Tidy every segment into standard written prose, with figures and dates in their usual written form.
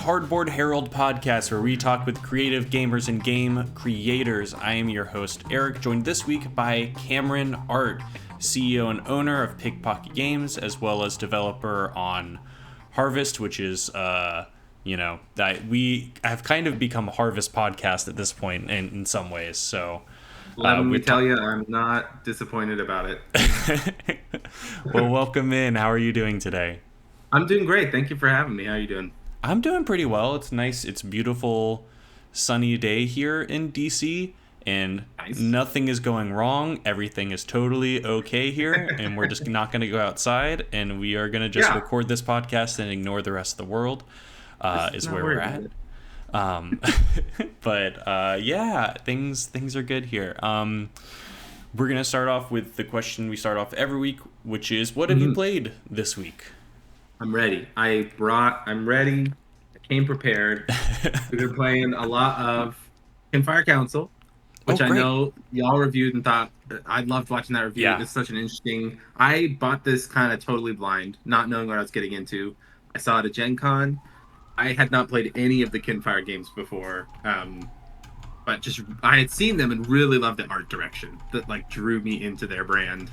Cardboard Herald podcast where we talk with creative gamers and game creators. I am your host, Eric, joined this week by Cameron Art, CEO and owner of PickPocket Games, as well as developer on Harvest, which is, that we have kind of become a Harvest podcast at this point in some ways. So let me tell you, I'm not disappointed about it. Well, welcome in. How are you doing today? I'm doing great. Thank you for having me. How are you doing? I'm doing pretty well. It's nice. It's a beautiful, sunny day here in DC, and Nice. nothing is going wrong. Everything is totally okay here, and we're just not going to go outside, and we are going to just record this podcast and ignore the rest of the world, is where we're at. But things are good here. We're going to start off with the question we start off every week, which is, what have you played this week? I'm ready. I'm ready. I came prepared. We've been playing a lot of Fire Council, which I know y'all reviewed and thought I loved watching that review. Yeah. It's such an interesting. I bought this kind of totally blind, not knowing what I was getting into. I saw it at Gen Con. I had not played any of the Fire games before, but I had seen them and really loved the art direction that drew me into their brand.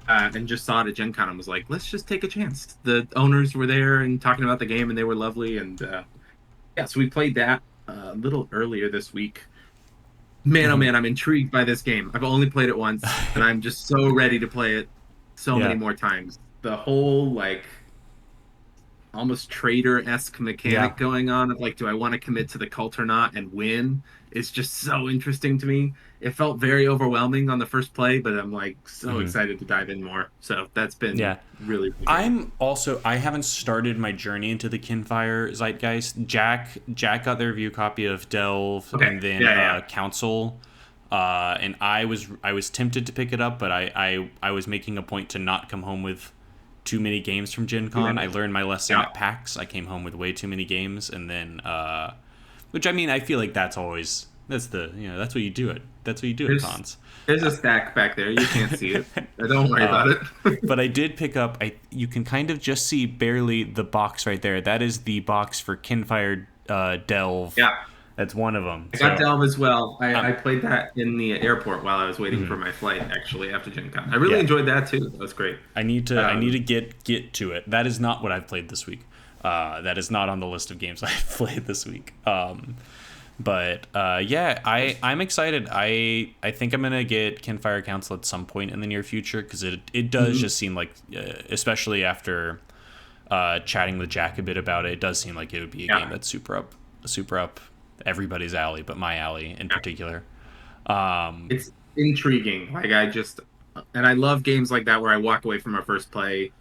And just saw it at Gen Con and was like, let's just take a chance. The owners were there and talking about the game, and they were lovely. And so we played that a little earlier this week. Man, oh man, I'm intrigued by this game. I've only played it once, and I'm just so ready to play it many more times. The whole, almost trader-esque mechanic going on of, do I want to commit to the cult or not and win is just so interesting to me. It felt very overwhelming on the first play, but I'm so excited to dive in more. So that's been really cool. I haven't started my journey into the Kinfire zeitgeist. Jack got the review copy of Delve and then Council. And I was tempted to pick it up, but I was making a point to not come home with too many games from Gen Con. I learned my lesson at PAX. I came home with way too many games, and then which I feel like that's what you do. That's what you do at cons. There's a stack back there. You can't see it. Don't worry about it. But I did pick up. You can kind of just see barely the box right there. That is the box for Kinfire Delve. Yeah. That's one of them. I got Delve as well. I played that in the airport while I was waiting for my flight, actually, after Gen Con. I really enjoyed that, too. That was great. I need to get to it. That is not what I've played this week. That is not on the list of games I've played this week. I'm excited. I think I'm going to get Kinfire Council at some point in the near future, because it does just seem like, especially after chatting with Jack a bit about it does seem like it would be a game that's super up everybody's alley, but my alley in particular. It's intriguing. And I love games like that where I walk away from our first play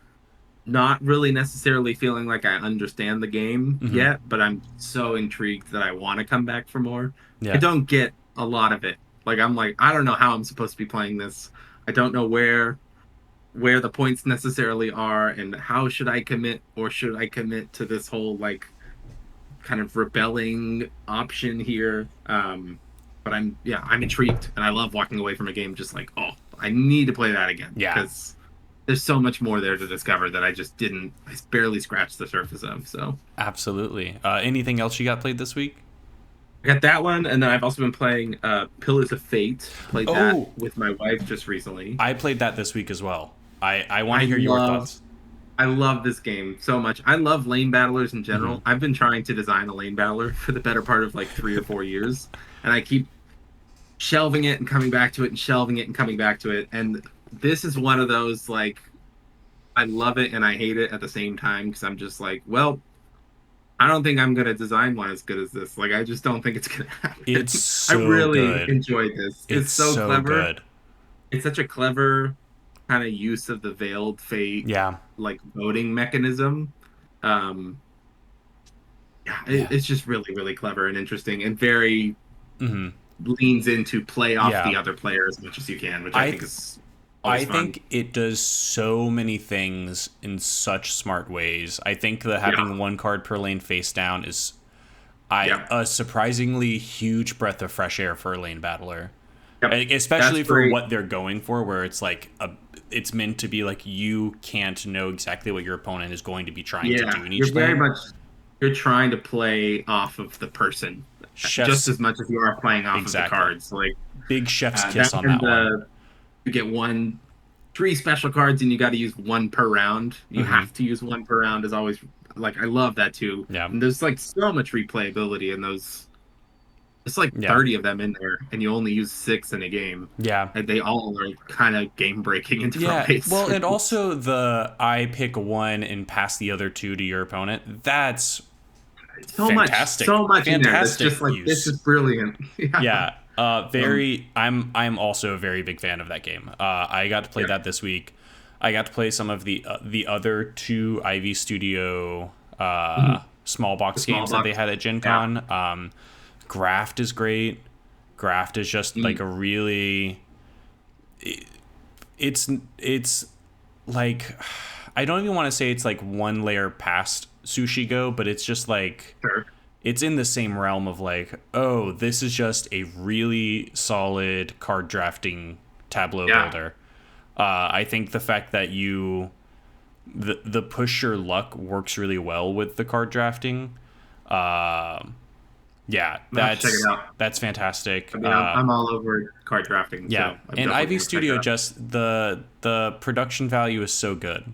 not really necessarily feeling like I understand the game yet, but I'm so intrigued that I want to come back for more. I don't get a lot of it. I don't know how I'm supposed to be playing this. I don't know where the points necessarily are, and how should I commit, or should I commit to this whole kind of rebelling option here. But I'm intrigued, and I love walking away from a game just I need to play that again. Because there's so much more there to discover that I barely scratched the surface of. So absolutely. Anything else you got played this week? I got that one, and then I've also been playing Pillars of Fate. Played that with my wife just recently. I played that this week as well. I want to hear your thoughts. I love this game so much. I love lane battlers in general. I've been trying to design a lane battler for the better part of 3 or 4 years, and I keep shelving it and coming back to it and shelving it and coming back to it. And this is one of those I love it and I hate it at the same time, because I'm just I don't think I'm gonna design one as good as this. I just don't think it's gonna happen. It's so I really good. enjoyed this. It's so clever. Good. It's such a clever kind of use of the veiled fate voting mechanism. It's just really, really clever and interesting, and very leans into play off the other player as much as you can, which I think is always fun. Think it does so many things in such smart ways. I think that having one card per lane face down is a surprisingly huge breath of fresh air for a lane battler. Especially for what they're going for, where it's it's meant to be you can't know exactly what your opponent is going to be trying to do in each you're very much you're trying to play off of the person just Chef's as much as you are playing off of the exactly. cards. Like Big chef's that kiss on and that one. you get three special cards and you got to use one per round. You Mm-hmm. have to use one per round is always like I love that too. Yeah. And there's like so much replayability in those. It's like Yeah. 30 of them in there, and you only use 6 in a game. Yeah. And they all are kind of game breaking in different Yeah. ways. Well, and also I pick one and pass the other two to your opponent. That's fantastic. So much fantastic in there. That's just like use. this is brilliant. Yeah. I'm also a very big fan of that game. I got to play that this week. I got to play some of the other two Ivy Studio small box games that they had at Gen Con. Yeah. Graft is great. Graft is just like a really it's like I don't even want to say it's like one layer past Sushi Go, but it's just like it's in the same realm of like, oh, this is just a really solid card drafting tableau builder. I think the fact that the push your luck works really well with the card drafting. That's fantastic. I mean, I'm all over card drafting. Yeah, so and Ivy Studio just the production value is so good.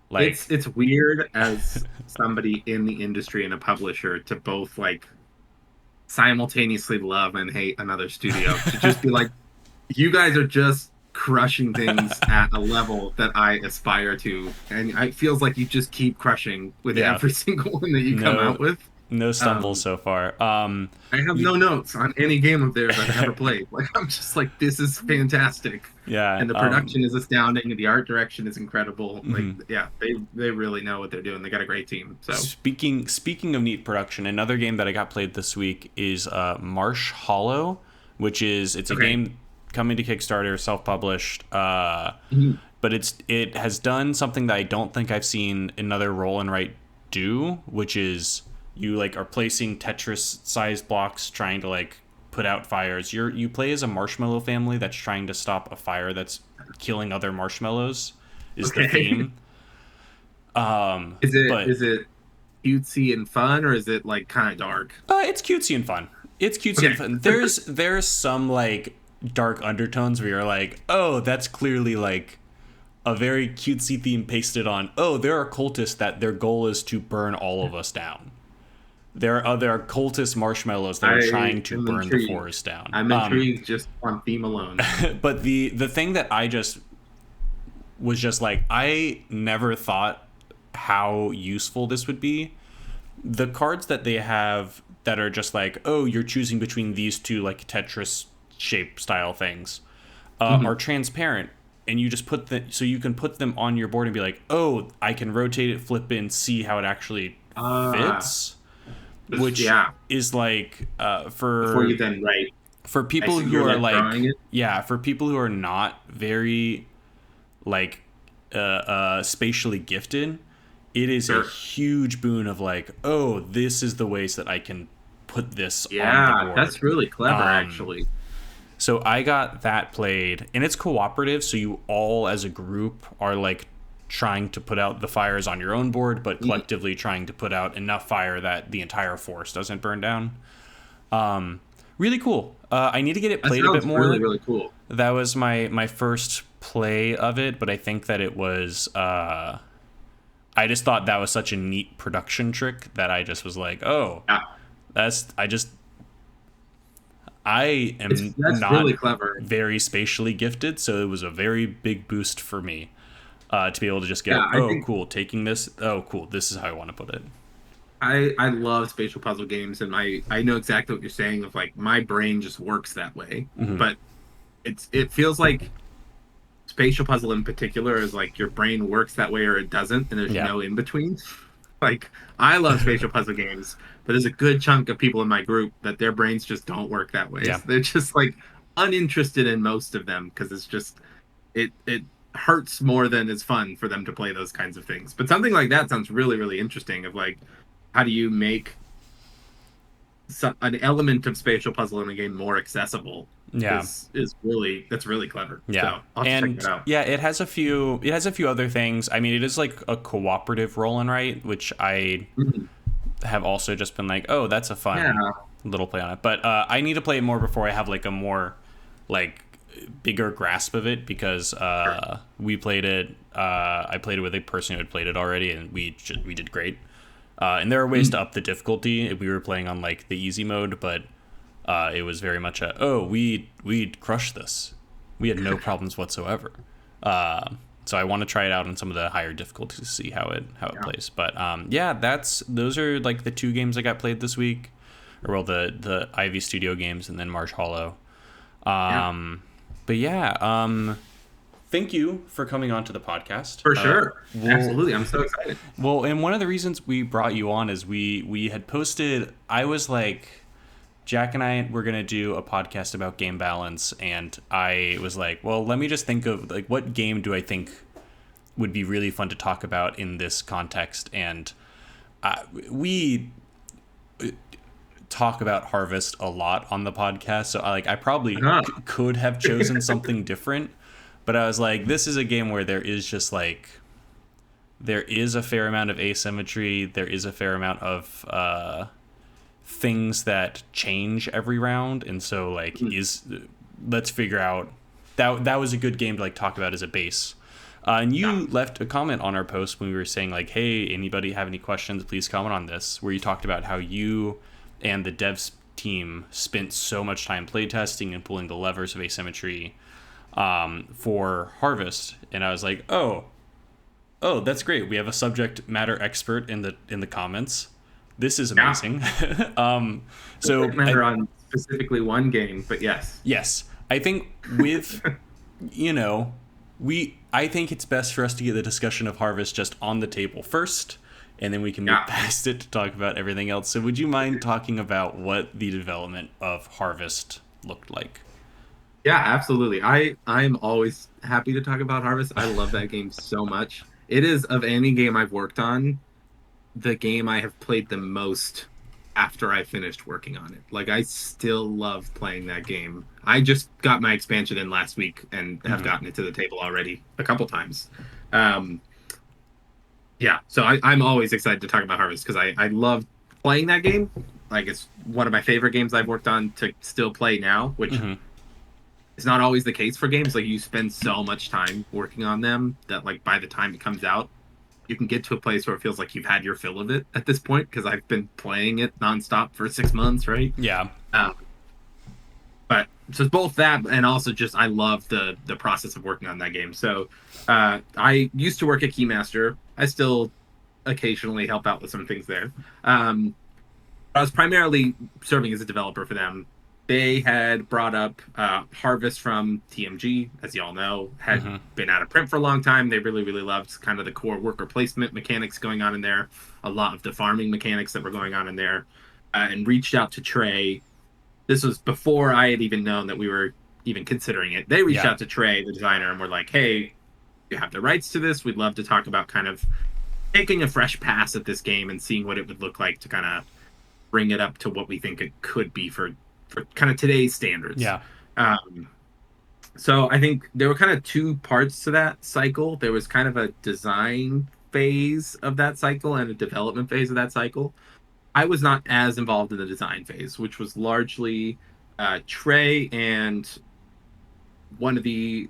Like it's weird as somebody in the industry and a publisher to both like simultaneously love and hate another studio to just be like, you guys are just crushing things at a level that I aspire to, and it feels like you just keep crushing with every single one that you come out with. No stumbles so far. I have no notes on any game of theirs I've ever played. Like I'm just like, this is fantastic. Yeah, and the production is astounding, and the art direction is incredible. Like, they really know what they're doing. They got a great team. So speaking of neat production, another game that I got played this week is Marsh Hollow, which is a game coming to Kickstarter, self-published. But it has done something that I don't think I've seen another roll and write do, which is you like are placing Tetris-sized blocks trying to like put out fires. You play as a marshmallow family that's trying to stop a fire that's killing other marshmallows. Is the theme. Is it cutesy and fun, or is it like kind of dark? It's cutesy and fun. And fun. There's some like dark undertones where you're like, oh, that's clearly like a very cutesy theme pasted on. Oh, there are cultists that their goal is to burn all of us down. There are cultist marshmallows that are trying to burn the forest down. I'm intrigued just on theme alone. But the thing that I just was just like, I never thought how useful this would be. The cards that they have that are just like, oh, you're choosing between these two like Tetris shape style things are transparent. And you just so you can put them on your board and be like, oh, I can rotate it, flip in, see how it actually fits. Which is like before you then write. For people who are like for people who are not very like spatially gifted, it is a huge boon of like, oh, this is the ways that I can put this on the board. That's really clever actually. So I got that played, and it's cooperative, so you all as a group are like trying to put out the fires on your own board, but collectively trying to put out enough fire that the entire forest doesn't burn down. Really cool. I need to get it played a bit more. Really, really cool. That was my first play of it, but I think that it was... I just thought that was such a neat production trick that I just was like, oh, I am not really clever. Very spatially gifted, so it was a very big boost for me to be able to just go, cool, taking this, cool, this is how I want to put it. I love spatial puzzle games, and I know exactly what you're saying of like my brain just works that way, but it feels like spatial puzzle in particular is like your brain works that way or it doesn't, and there's no in between. Like I love spatial puzzle games, but there's a good chunk of people in my group that their brains just don't work that way. So they're just like uninterested in most of them because it's just it hurts more than it's fun for them to play those kinds of things. But something like that sounds really, really interesting. Of like, how do you make an element of spatial puzzle in a game more accessible? That's really clever. Yeah, so I'll check it out. Yeah, it has a few other things. I mean, it is like a cooperative roll and write, which I have also just been like, oh, that's a Yeah. fun little play on it. But I need to play it more before I have like a more like bigger grasp of it, because Sure. we played it. I played it with a person who had played it already, and we did great. And there are ways to up the difficulty. We were playing on like the easy mode, but it was very much a, oh, we crushed this. We had no problems whatsoever. So I want to try it out on some of the higher difficulties to see how it Yeah. plays. But yeah, those are like the two games I got played this week, or well, the Ivy Studio games and then Marsh Hollow. Yeah. But yeah, thank you for coming on to the podcast. For sure. We'll, Absolutely. I'm so excited. well, and one of the reasons we brought you on is we had posted. I was like, Jack and I were gonna do a podcast about game balance, and I was like, well, let me just think of like what game do I think would be really fun to talk about in this context, and we talk about Harvest a lot on the podcast, so I probably Uh-huh. could have chosen something different, but I was like, this is a game where there is just like there is a fair amount of asymmetry, there is a fair amount of things that change every round, and so like is let's figure out that was a good game to like talk about as a base. And Yeah. you left a comment on our post when we were saying like, hey, anybody have any questions, please comment on this, where you talked about how you and the devs team spent so much time playtesting and pulling the levers of asymmetry for Harvest. And I was like, oh, that's great, we have a subject matter expert in the comments. This is Yeah. amazing. It So doesn't matter on specifically one game, but yes. yes, I think with you know I think it's best for us to get the discussion of Harvest just on the table first, and then we can move Yeah. past it to talk about everything else. So would you mind talking about what the development of Harvest looked like? Yeah, absolutely. I'm always happy to talk about Harvest. I love that game so much. It is, of any game I've worked on, the game I have played the most after I finished working on it. Like, I still love playing that game. I just got my expansion in last week and have gotten it to the table already a couple times. Um, yeah, so I'm always excited to talk about Harvest because I love playing that game. Like, it's one of my favorite games I've worked on to still play now, which is not always the case for games. Like, you spend so much time working on them that, like, by the time it comes out, you can get to a place where it feels like you've had your fill of it at this point, because I've been playing it nonstop for 6 months, right? Yeah. Um, but so it's both that and also just I love the process of working on that game. So I used to work at Keymaster. I still occasionally help out with some things there. I was primarily serving as a developer for them. They had brought up Harvest from TMG, as you all know, had been out of print for a long time. They really, really loved kind of the core worker placement mechanics going on in there, a lot of the farming mechanics that were going on in there, and reached out to Trey. This was before I had even known that we were even considering it. They reached out to Trey, the designer, and were like, hey, you have the rights to this. We'd love to talk about kind of taking a fresh pass at this game and seeing what it would look like to kind of bring it up to what we think it could be for kind of today's standards. Yeah. So I think there were kind of two parts to that cycle. There was kind of a design phase of that cycle and a development phase of that cycle. I was not as involved in the design phase, which was largely Trey and one of the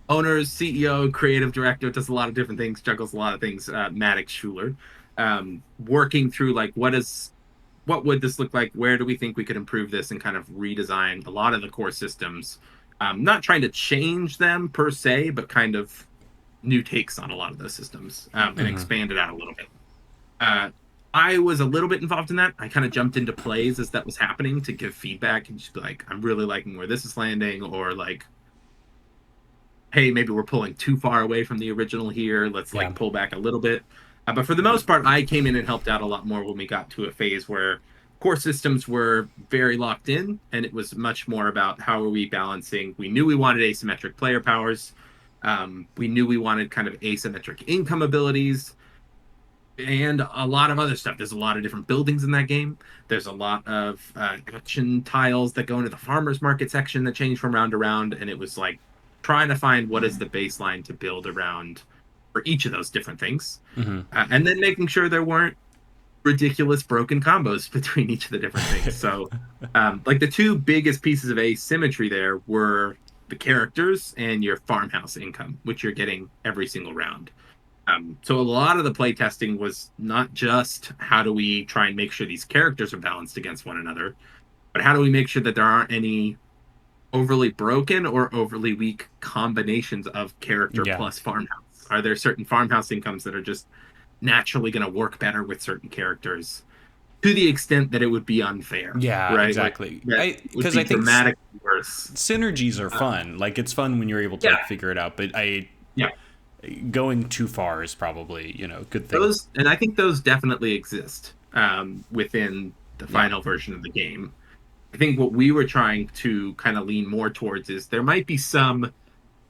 owners, CEO, creative director, does a lot of different things, juggles a lot of things, Maddox Schuler, working through like what would this look like? Where do we think we could improve this and kind of redesign a lot of the core systems? Not trying to change them per se, but kind of new takes on a lot of those systems and expand it out a little bit. I was a little bit involved in that. I kind of jumped into plays as that was happening to give feedback and just be like, I'm really liking where this is landing, or like, hey, maybe we're pulling too far away from the original here. Let's like pull back a little bit. But for the most part, I came in and helped out a lot more when we got to a phase where core systems were very locked in, and it was much more about how are we balancing. We knew we wanted asymmetric player powers. We knew we wanted kind of asymmetric income abilities and a lot of other stuff. There's a lot of different buildings in that game. There's a lot of action tiles that go into the farmer's market section that change from round to round, and it was like trying to find what is the baseline to build around for each of those different things. And then making sure there weren't ridiculous broken combos between each of the different things. So, like the two biggest pieces of asymmetry there were the characters and your farmhouse income, which you're getting every single round. So a lot of the playtesting was not just how do we try and make sure these characters are balanced against one another, but how do we make sure that there aren't any overly broken or overly weak combinations of character Yeah. plus farmhouse? Are there certain farmhouse incomes that are just naturally going to work better with certain characters to the extent that it would be unfair, Yeah, right? Like exactly. that would Because be I think dramatically worse. synergies are fun. Like it's fun when you're able to Yeah, like figure it out. But yeah. going too far is probably a good thing. Those, and I think those definitely exist within the Yeah. final version of the game. I think what we were trying to kind of lean more towards is there might be some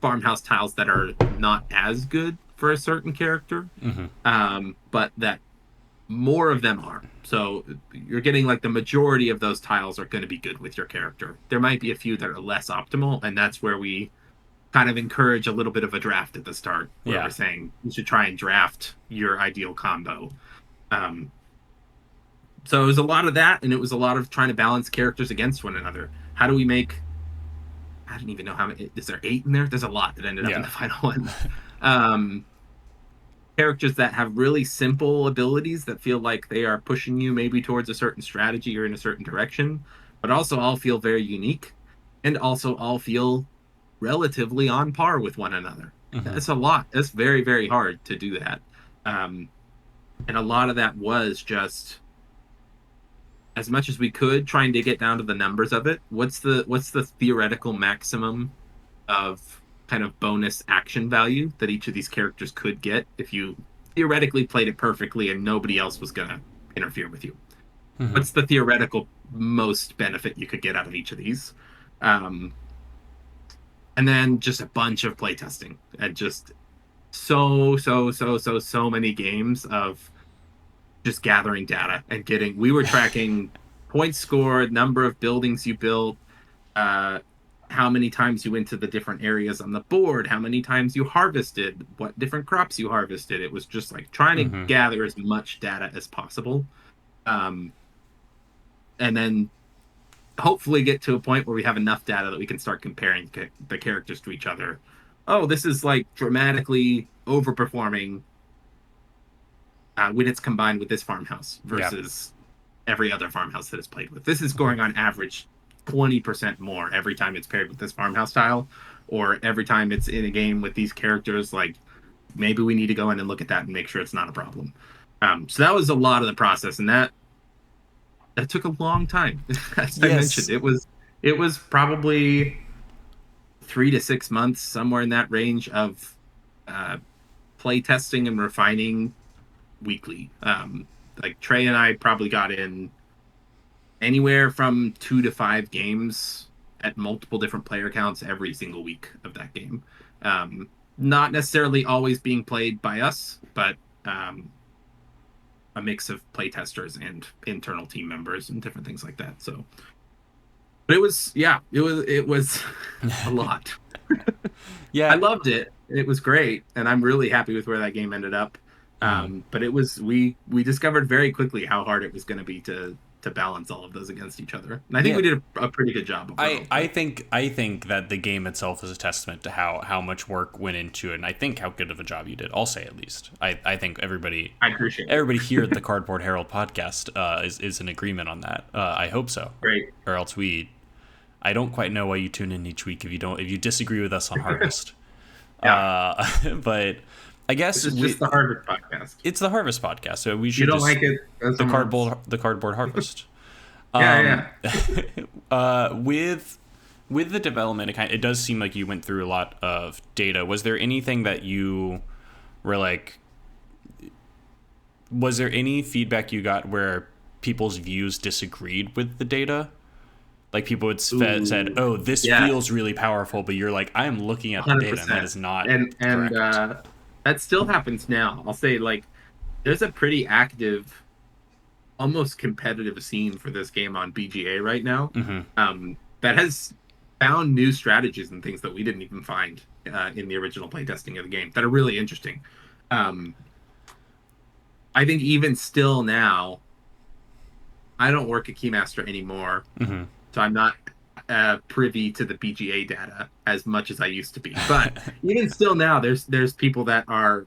farmhouse tiles that are not as good for a certain character, but that more of them are. So you're getting like the majority of those tiles are going to be good with your character. There might be a few that are less optimal, and that's where we kind of encourage a little bit of a draft at the start, where Yeah. we're saying you should try and draft your ideal combo. Um, so it was a lot of that, and it was a lot of trying to balance characters against one another. How do we make? I don't even know how many. Is there 8 in there? There's a lot that ended up in the final one. Characters that have really simple abilities that feel like they are pushing you maybe towards a certain strategy or in a certain direction, but also all feel very unique and also all feel relatively on par with one another. That's a lot. That's very, very hard to do that. And a lot of that was just as much as we could trying to get down to the numbers of it. What's the theoretical maximum of kind of bonus action value that each of these characters could get if you theoretically played it perfectly and nobody else was going to interfere with you? What's the theoretical most benefit you could get out of each of these? And then just a bunch of playtesting and just so many games of just gathering data and we were tracking points scored, number of buildings you built, how many times you went to the different areas on the board, how many times you harvested, what different crops you harvested. It was just like trying to gather as much data as possible. And then hopefully get to a point where we have enough data that we can start comparing the characters to each other. Oh, this is like dramatically overperforming when it's combined with this farmhouse versus every other farmhouse that it's played with. This is going on average 20% more every time it's paired with this farmhouse style, or every time it's in a game with these characters. Like maybe we need to go in and look at that and make sure it's not a problem. So that was a lot of the process, and that took a long time. As I mentioned, it was probably 3 to 6 months, somewhere in that range of play testing and refining weekly. Like Trey and I probably got in anywhere from 2 to 5 games at multiple different player counts every single week of that game. Not necessarily always being played by us, but a mix of playtesters and internal team members and different things like that. So, but it was a lot. Yeah, I loved it. It was great, and I'm really happy with where that game ended up. But it was we discovered very quickly how hard it was going to be to balance all of those against each other, and I think we did a pretty good job of it. I think that the game itself is a testament to how much work went into it, and I think how good of a job you did. I'll say at least. I think I appreciate everybody here at the Cardboard Herald podcast is in agreement on that. I hope so. Great. Or else I don't quite know why you tune in each week if you disagree with us on Harvest. But I guess it's just the Harvest podcast. It's the Harvest podcast, so we should. You don't like it? The cardboard Harvest. With the development, it does seem like you went through a lot of data. Was there anything that you were like? Was there any feedback you got where people's views disagreed with the data? Like people had said, "Oh, this feels really powerful," but you're like, "I am looking at the 100%. Data, and that is not." And that still happens now. I'll say, like, there's a pretty active, almost competitive scene for this game on BGA right now. That has found new strategies and things that we didn't even find in the original playtesting of the game that are really interesting. I think even still now, I don't work at Keymaster anymore, Mm-hmm. so I'm not privy to the BGA data as much as I used to be. But even still now, there's people that are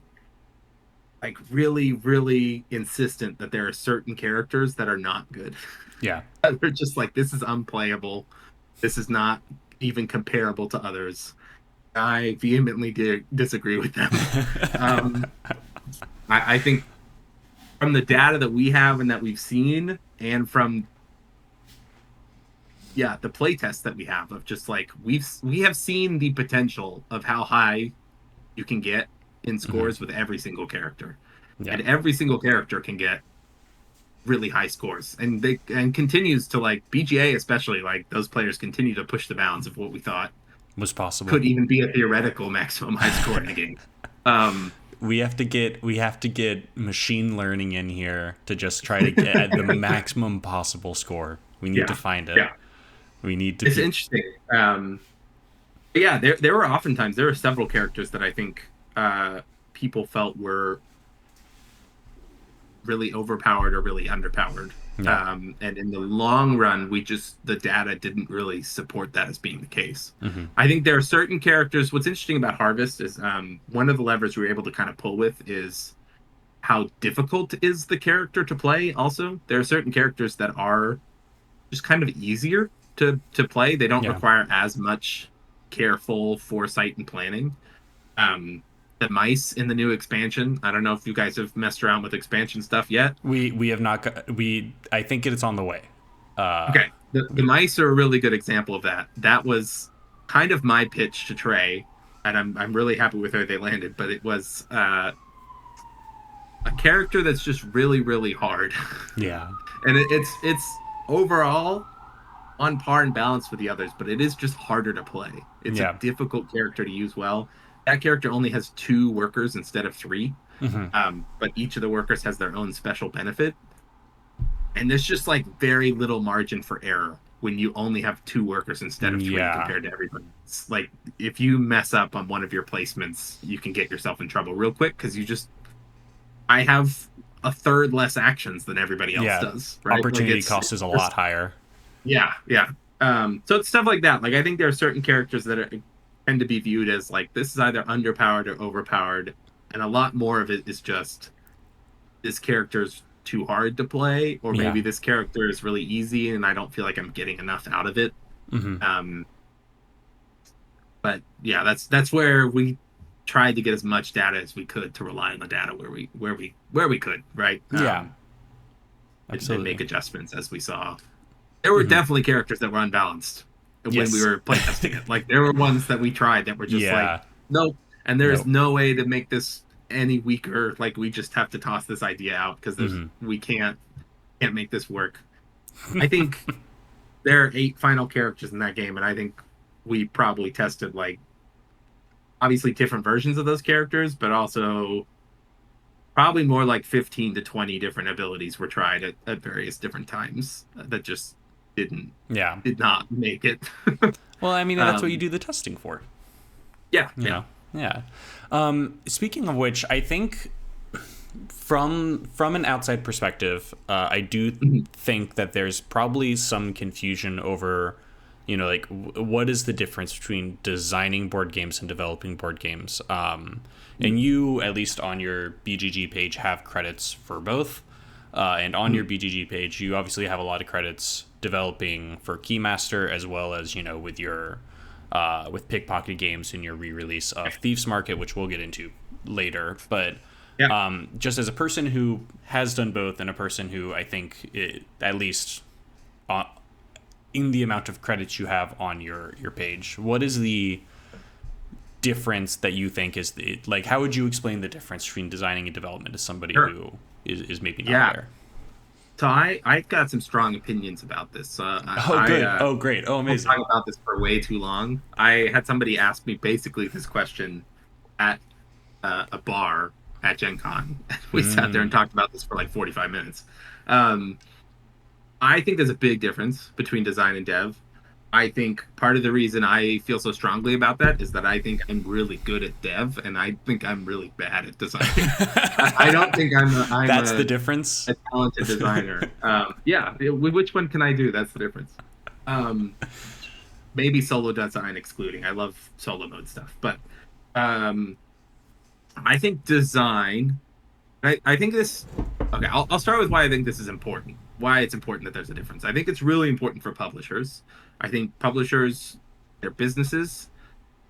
like really, really insistent that there are certain characters that are not good. Yeah. They're just like, this is unplayable. This is not even comparable to others. I vehemently disagree with them. Um, I think from the data that we have and that we've seen, and from the playtests that we have of just like we have seen the potential of how high you can get in Mm-hmm. scores with every single character, Yeah. and every single character can get really high scores, and they and continues to like BGA especially like those players continue to push the bounds of what we thought Was possible. could even be a theoretical maximum high score in a game. Um, We have to get machine learning in here to just try to get at the maximum possible score. We need to yeah, find it. yeah, We need to it's be. interesting. Yeah, there were oftentimes there were several characters that I think people felt were really overpowered or really underpowered. Yeah. And in the long run, the data didn't really support that as being the case. Mm-hmm. I think there are certain characters. What's interesting about Harvest is one of the levers we were able to kind of pull with is how difficult is the character to play. Also, there are certain characters that are just kind of easier to play. They don't Yeah. require as much careful foresight and planning. Um, the mice in the new expansion. I don't know if you guys have messed around with expansion stuff yet. We have not. We I think it's on the way. Uh, Okay, the we, mice are a really good example of that. That was kind of my pitch to Trey, and I'm really happy with where they landed. But it was a character that's just really really hard, yeah. and it's overall on par and balance with the others, but it is just harder to play. It's a Yeah. difficult character to use well. That character only has two workers instead of three, Mm-hmm. but each of the workers has their own special benefit. And there's just like very little margin for error when you only have two workers instead of three Yeah. compared to everybody. It's like if you mess up on one of your placements, you can get yourself in trouble real quick because I have a third less actions than everybody else Yeah. does, right? Like Opportunity cost is a lot higher. yeah, yeah. So it's stuff like that. Like I think there are certain characters that tend to be viewed as like this is either underpowered or overpowered, and a lot more of it is just this character's too hard to play, or Yeah. maybe this character is really easy and I don't feel like I'm getting enough out of it. Mm-hmm. Um, but yeah, that's where we tried to get as much data as we could to rely on the data where we could, right? Yeah. And Absolutely. make adjustments as we saw. There were Mm-hmm. definitely characters that were unbalanced when we Yes. were playtesting it. Like there were ones that we tried that were just like, Yeah. nope. And there's Nope. no way to make this any weaker. Like we just have to toss this idea out because Mm-hmm. we can't make this work. I think there are 8 final characters in that game, and I think we probably tested like obviously different versions of those characters, but also probably more like 15 to 20 different abilities were tried at various different times that just didn't Yeah. did not make it. Well, I mean, that's what you um, do the testing for. yeah, You yeah. know. Yeah. Speaking of which, I think from an outside perspective, I do Mhm. think that there's probably some confusion over, like what is the difference between designing board games and developing board games. And you, at least on your BGG page, have credits for both. And on your BGG page, you obviously have a lot of credits developing for Keymaster, as well as with your with Pickpocket Games in your re-release of Thieves Market, which we'll get into later. But Yeah. just as a person who has done both, and a person who I think at least in the amount of credits you have on your page, what is the difference that you think is like? How would you explain the difference between designing and development to somebody Sure. who is maybe not Yeah. there? So I've got some strong opinions about this. Oh, good. I Oh, great. Oh, We'll amazing. talk about this for way too long. I had somebody ask me basically this question at a bar at Gen Con. We sat there and talked about this for like 45 minutes. Um, I think there's a big difference between design and dev. I think part of the reason I feel so strongly about that is that I think I'm really good at dev, and I think I'm really bad at designing. I don't think I'm That's the difference. a talented designer. Yeah, which one can I do? That's the difference. Um, Maybe solo design excluding. I love solo mode stuff, but um, I think design. I think this. Okay, I'll start with why I think this is important. Why it's important that there's a difference. I think it's really important for publishers. I think publishers, their businesses,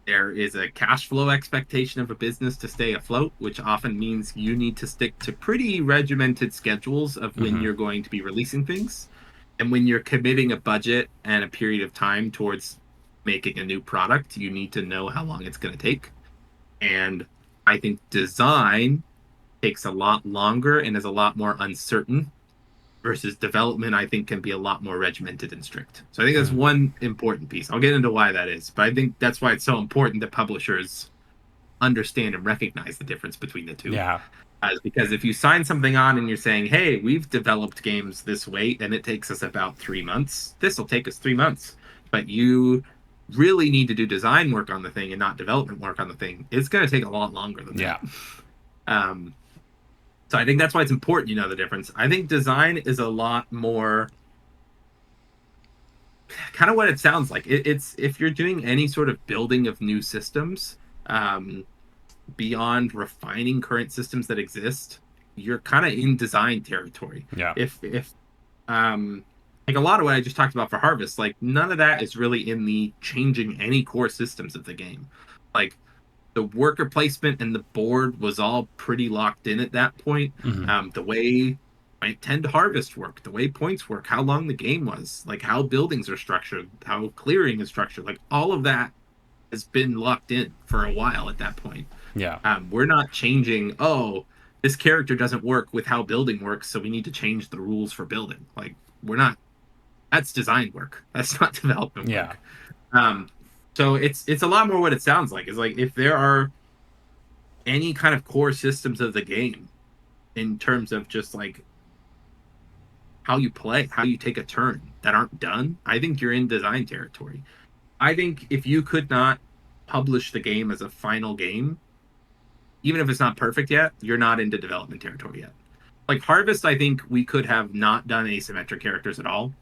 there is a cash flow expectation of a business to stay afloat, which often means you need to stick to pretty regimented schedules of when you're going to be releasing things. And when you're committing a budget and a period of time towards making a new product, you need to know how long it's going to take. And I think design takes a lot longer and is a lot more uncertain versus development, I think, can be a lot more regimented and strict. So I think that's one important piece. I'll get into why that is, but I think that's why it's so important that publishers understand and recognize the difference between the two. Yeah. Because if you sign something on and you're saying, hey, we've developed games this way and it takes us about 3 months, this will take us 3 months. But you really need to do design work on the thing and not development work on the thing. It's going to take a lot longer than that. So I think that's why it's important you know the difference. I think design is a lot more kind of what it sounds like. It's if you're doing any sort of building of new systems, beyond refining current systems that exist, you're kind of in design territory. Yeah. If like a lot of what I just talked about for Harvest, like none of that is really in the changing any core systems of the game. Like the worker placement and the board was all pretty locked in at that point. The way tend to harvest work, the way points work, how long the game was, like how buildings are structured, how clearing is structured, like all of that has been locked in for a while at that point. Yeah. We're not changing, oh, this character doesn't work with how building works, so we need to change the rules for building. Like we're not, that's design work. That's not development work. So it's a lot more what it sounds like. It's like if there are any kind of core systems of the game in terms of just like how you play, how you take a turn that aren't done, I think you're in design territory. I think if you could not publish the game as a final game, even if it's not perfect yet, you're not into development territory yet. Like Harvest, I think we could have not done asymmetric characters at all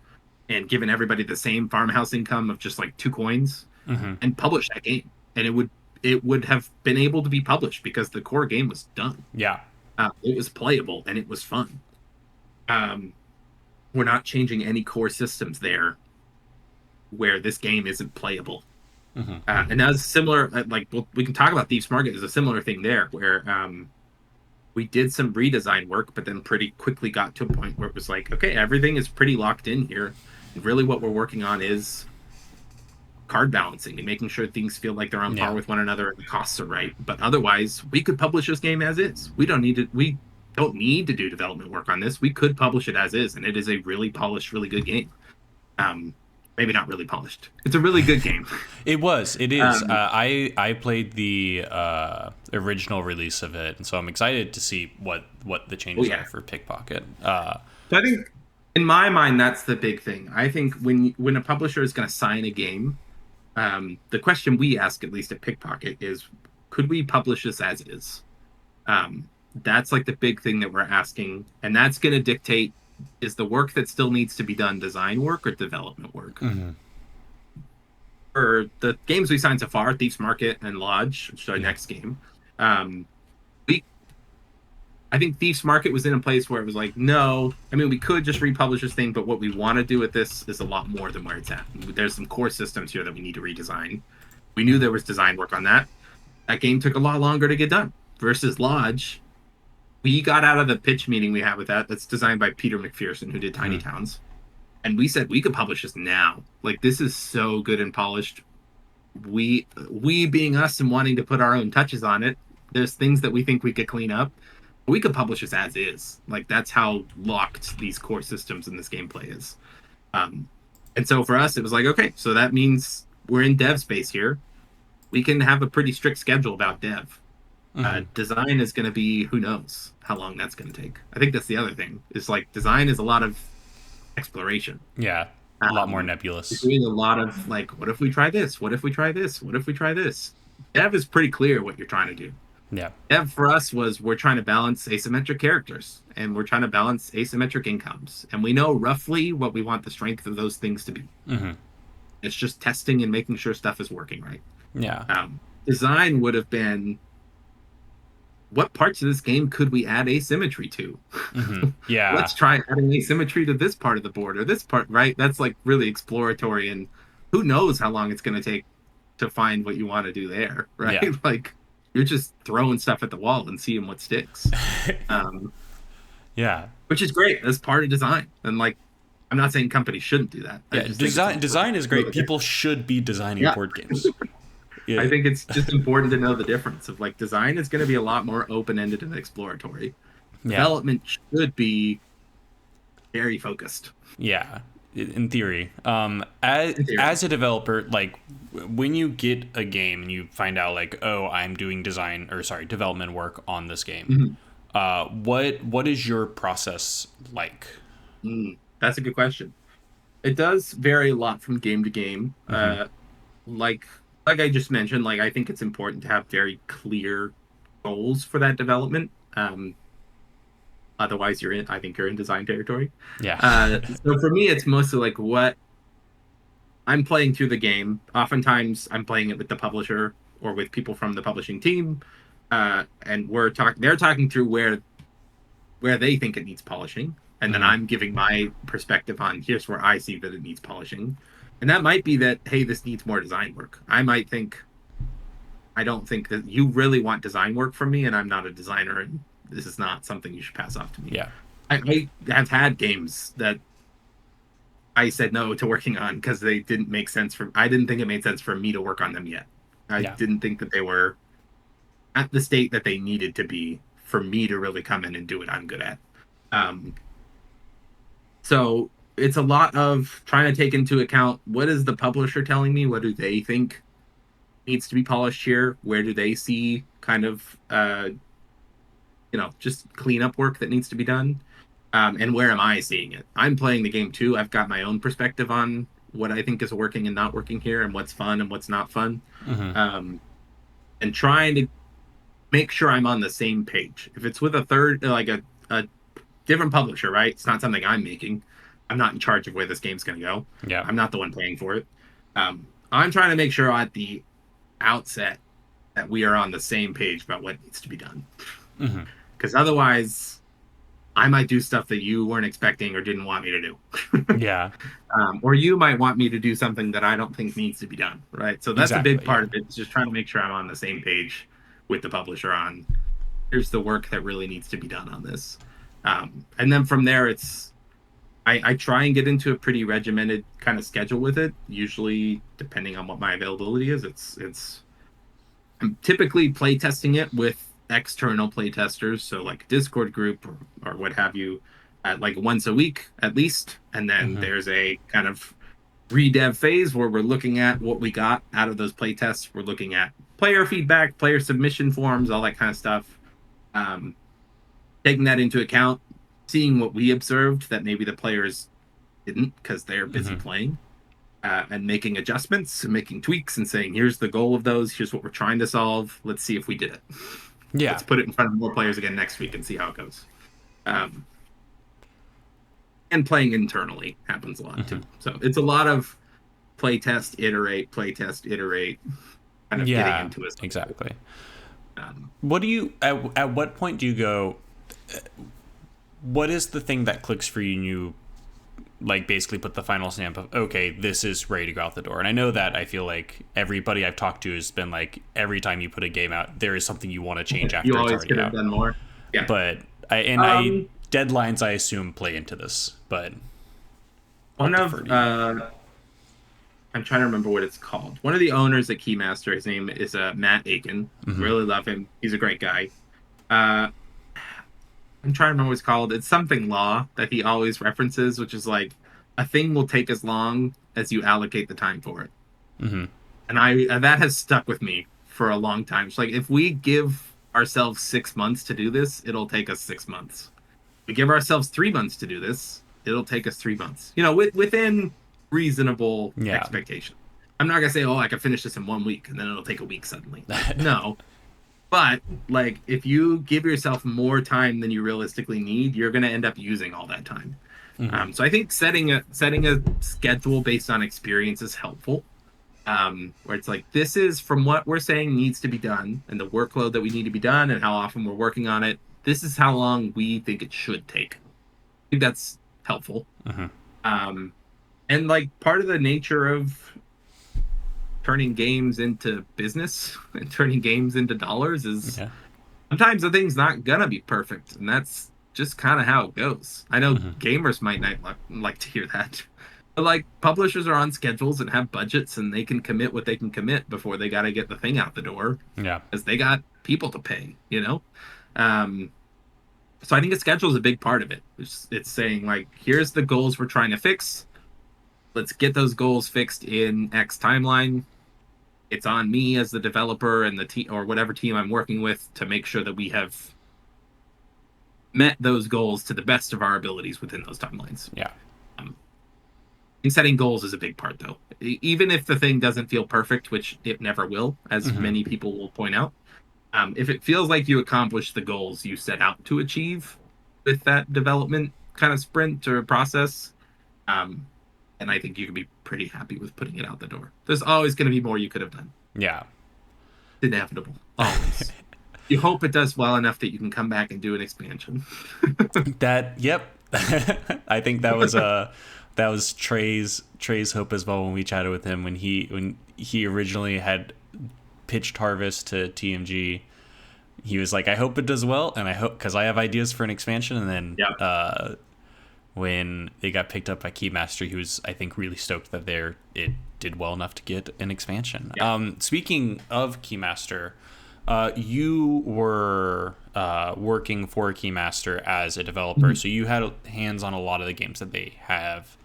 and given everybody the same farmhouse income of just like 2 coins and publish that game. And it would have been able to be published because the core game was done. Yeah. It was playable and it was fun. We're not changing any core systems there where this game isn't playable. And that's similar, like we can talk about Thief's Market. There's a similar thing there where we did some redesign work, but then pretty quickly got to a point where it was like, okay, everything is pretty locked in here. And really what we're working on is card balancing and making sure things feel like they're on par with one another and the costs are right. But otherwise, we could publish this game as is. We don't need to do development work on this. We could publish it as is, and it is a really polished, really good game. Maybe not really polished. It's a really good game. It is. I played the original release of it, and so I'm excited to see what the changes are for Pickpocket. So I think, in my mind, that's the big thing. I think when a publisher is going to sign a game, the question we ask, at least at Pickpocket, is, could we publish this as is? That's like the big thing that we're asking, and that's going to dictate, is the work that still needs to be done design work or development work? For the games we signed so far, Thief's Market and Lodge, which is our next game, I think Thief's Market was in a place where it was like, no, I mean, we could just republish this thing, but what we want to do with this is a lot more than where it's at. There's some core systems here that we need to redesign. We knew there was design work on that. That game took a lot longer to get done. Versus Lodge, we got out of the pitch meeting we had with that's designed by Peter McPherson, who did Tiny Towns. And we said, we could publish this now. Like, this is so good and polished. We being us and wanting to put our own touches on it, there's things that we think we could clean up. We could publish this as is. Like, that's how locked these core systems in this gameplay is. And so for us, it was like, okay, so that means we're in dev space here. We can have a pretty strict schedule about dev. Design is going to be, who knows how long that's going to take. I think that's the other thing. Is like design is a lot of exploration. Yeah. A lot more We're nebulous. doing a lot of like, what if we try this? What if we try this? What if we try this? Dev is pretty clear what you're trying to do. Yeah. Dev for us was we're trying to balance asymmetric characters and we're trying to balance asymmetric incomes. And we know roughly what we want the strength of those things to be. Mm-hmm. It's just testing and making sure stuff is working right. Yeah. Design would have been what parts of this game could we add asymmetry to? Mm-hmm. Yeah. Let's try adding asymmetry to this part of the board or this part, right? That's like really exploratory, and who knows how long it's going to take to find what you want to do there, right? Yeah. Like you're just throwing stuff at the wall and seeing what sticks. Yeah. Which is great. That's part of design. And like, I'm not saying companies shouldn't do that. Yeah. Design is great. People should be designing board games. Yeah. I think it's just important to know the difference of like design is going to be a lot more open-ended and exploratory. Yeah. Development should be very focused. Yeah, in theory. As a developer, like when you get a game and you find out like, oh, I'm doing development work on this game. Mm-hmm. What is your process like? That's a good question. It does vary a lot from game to game. Mm-hmm. Like I just mentioned, like I think it's important to have very clear goals for that development. Otherwise, I think you're in design territory. Yeah. So for me, it's mostly like what I'm playing through the game. Oftentimes, I'm playing it with the publisher or with people from the publishing team, and they're talking through where they think it needs polishing, and then I'm giving my perspective on here's where I see that it needs polishing. And that might be that, hey, this needs more design work. I don't think that you really want design work from me, and I'm not a designer, and this is not something you should pass off to me. Yeah. I have had games that I said no to working on because they didn't make sense I didn't think it made sense for me to work on them yet. I didn't think that they were at the state that they needed to be for me to really come in and do what I'm good at. So it's a lot of trying to take into account what is the publisher telling me? What do they think needs to be polished here? Where do they see kind of, just cleanup work that needs to be done? And where am I seeing it? I'm playing the game too. I've got my own perspective on what I think is working and not working here and what's fun and what's not fun. Mm-hmm. And trying to make sure I'm on the same page. If it's with a third, like a different publisher, right? It's not something I'm making. I'm not in charge of where this game's going to go. Yeah. I'm not the one paying for it. I'm trying to make sure at the outset that we are on the same page about what needs to be done. Because otherwise, I might do stuff that you weren't expecting or didn't want me to do. Yeah. Or you might want me to do something that I don't think needs to be done, right? So that's a big part of it. It's just trying to make sure I'm on the same page with the publisher on here's the work that really needs to be done on this. And then from there, I try and get into a pretty regimented kind of schedule with it. Usually, depending on what my availability is, I'm typically play testing it with external play testers, so like a Discord group or what have you, at like once a week at least. And then there's a kind of redev phase where we're looking at what we got out of those play tests. We're looking at player feedback, player submission forms, all that kind of stuff. Taking that into account, seeing what we observed that maybe the players didn't because they're busy playing, and making adjustments and making tweaks and saying, here's the goal of those. Here's what we're trying to solve. Let's see if we did it. Yeah. Let's put it in front of more players again next week and see how it goes. And playing internally happens a lot too. So it's a lot of play test, iterate, kind of getting into it. Exactly. What do you, at what point do you go, what is the thing that clicks for you and you like basically put the final stamp of, okay, this is ready to go out the door? And I know that I feel like everybody I've talked to has been like, every time you put a game out, there is something you want to change after you it's always could have done more. Yeah. But deadlines I assume play into this, but I'm trying to remember what it's called. One of the owners at Keymaster, his name is Matt Aiken. Really love him. He's a great guy. I'm trying to remember what it's called. It's something law that he always references, which is like a thing will take as long as you allocate the time for it. And that has stuck with me for a long time. It's like if we give ourselves 6 months to do this, it'll take us 6 months. If we give ourselves 3 months to do this, it'll take us 3 months. You know, within reasonable Yeah. expectation. I'm not gonna say, oh, I can finish this in 1 week and then it'll take a week suddenly. No. But like if you give yourself more time than you realistically need, you're gonna end up using all that time. So I think setting a schedule based on experience is helpful. Where it's like this is from what we're saying needs to be done and the workload that we need to be done and how often we're working on it. This is how long we think it should take. I think that's helpful. Um, and like part of the nature of turning games into business and turning games into dollars is sometimes the thing's not gonna be perfect, and that's just kind of how it goes. I know gamers might not like to hear that, but like publishers are on schedules and have budgets, and they can commit what they can commit before they got to get the thing out the door. Yeah, because they got people to pay, you know. So I think a schedule is a big part of it. It's saying like, here's the goals we're trying to fix. Let's get those goals fixed in X timeline. It's on me as the developer and the team or whatever team I'm working with to make sure that we have met those goals to the best of our abilities within those timelines. Yeah. And setting goals is a big part, though. Even if the thing doesn't feel perfect, which it never will, as many people will point out, if it feels like you accomplished the goals you set out to achieve with that development kind of sprint or process, and I think you can be pretty happy with putting it out the door. There's always going to be more you could have done. Yeah. It's inevitable. Always. You hope it does well enough that you can come back and do an expansion. Yep. I think that was Trey's hope as well when we chatted with him when he originally had pitched Harvest to TMG. He was like, I hope it does well, and I hope because I have ideas for an expansion. And then when they got picked up by Keymaster, he was, I think, really stoked that it did well enough to get an expansion. Yeah. Speaking of Keymaster, you were working for Keymaster as a developer, so you had hands on a lot of the games that they have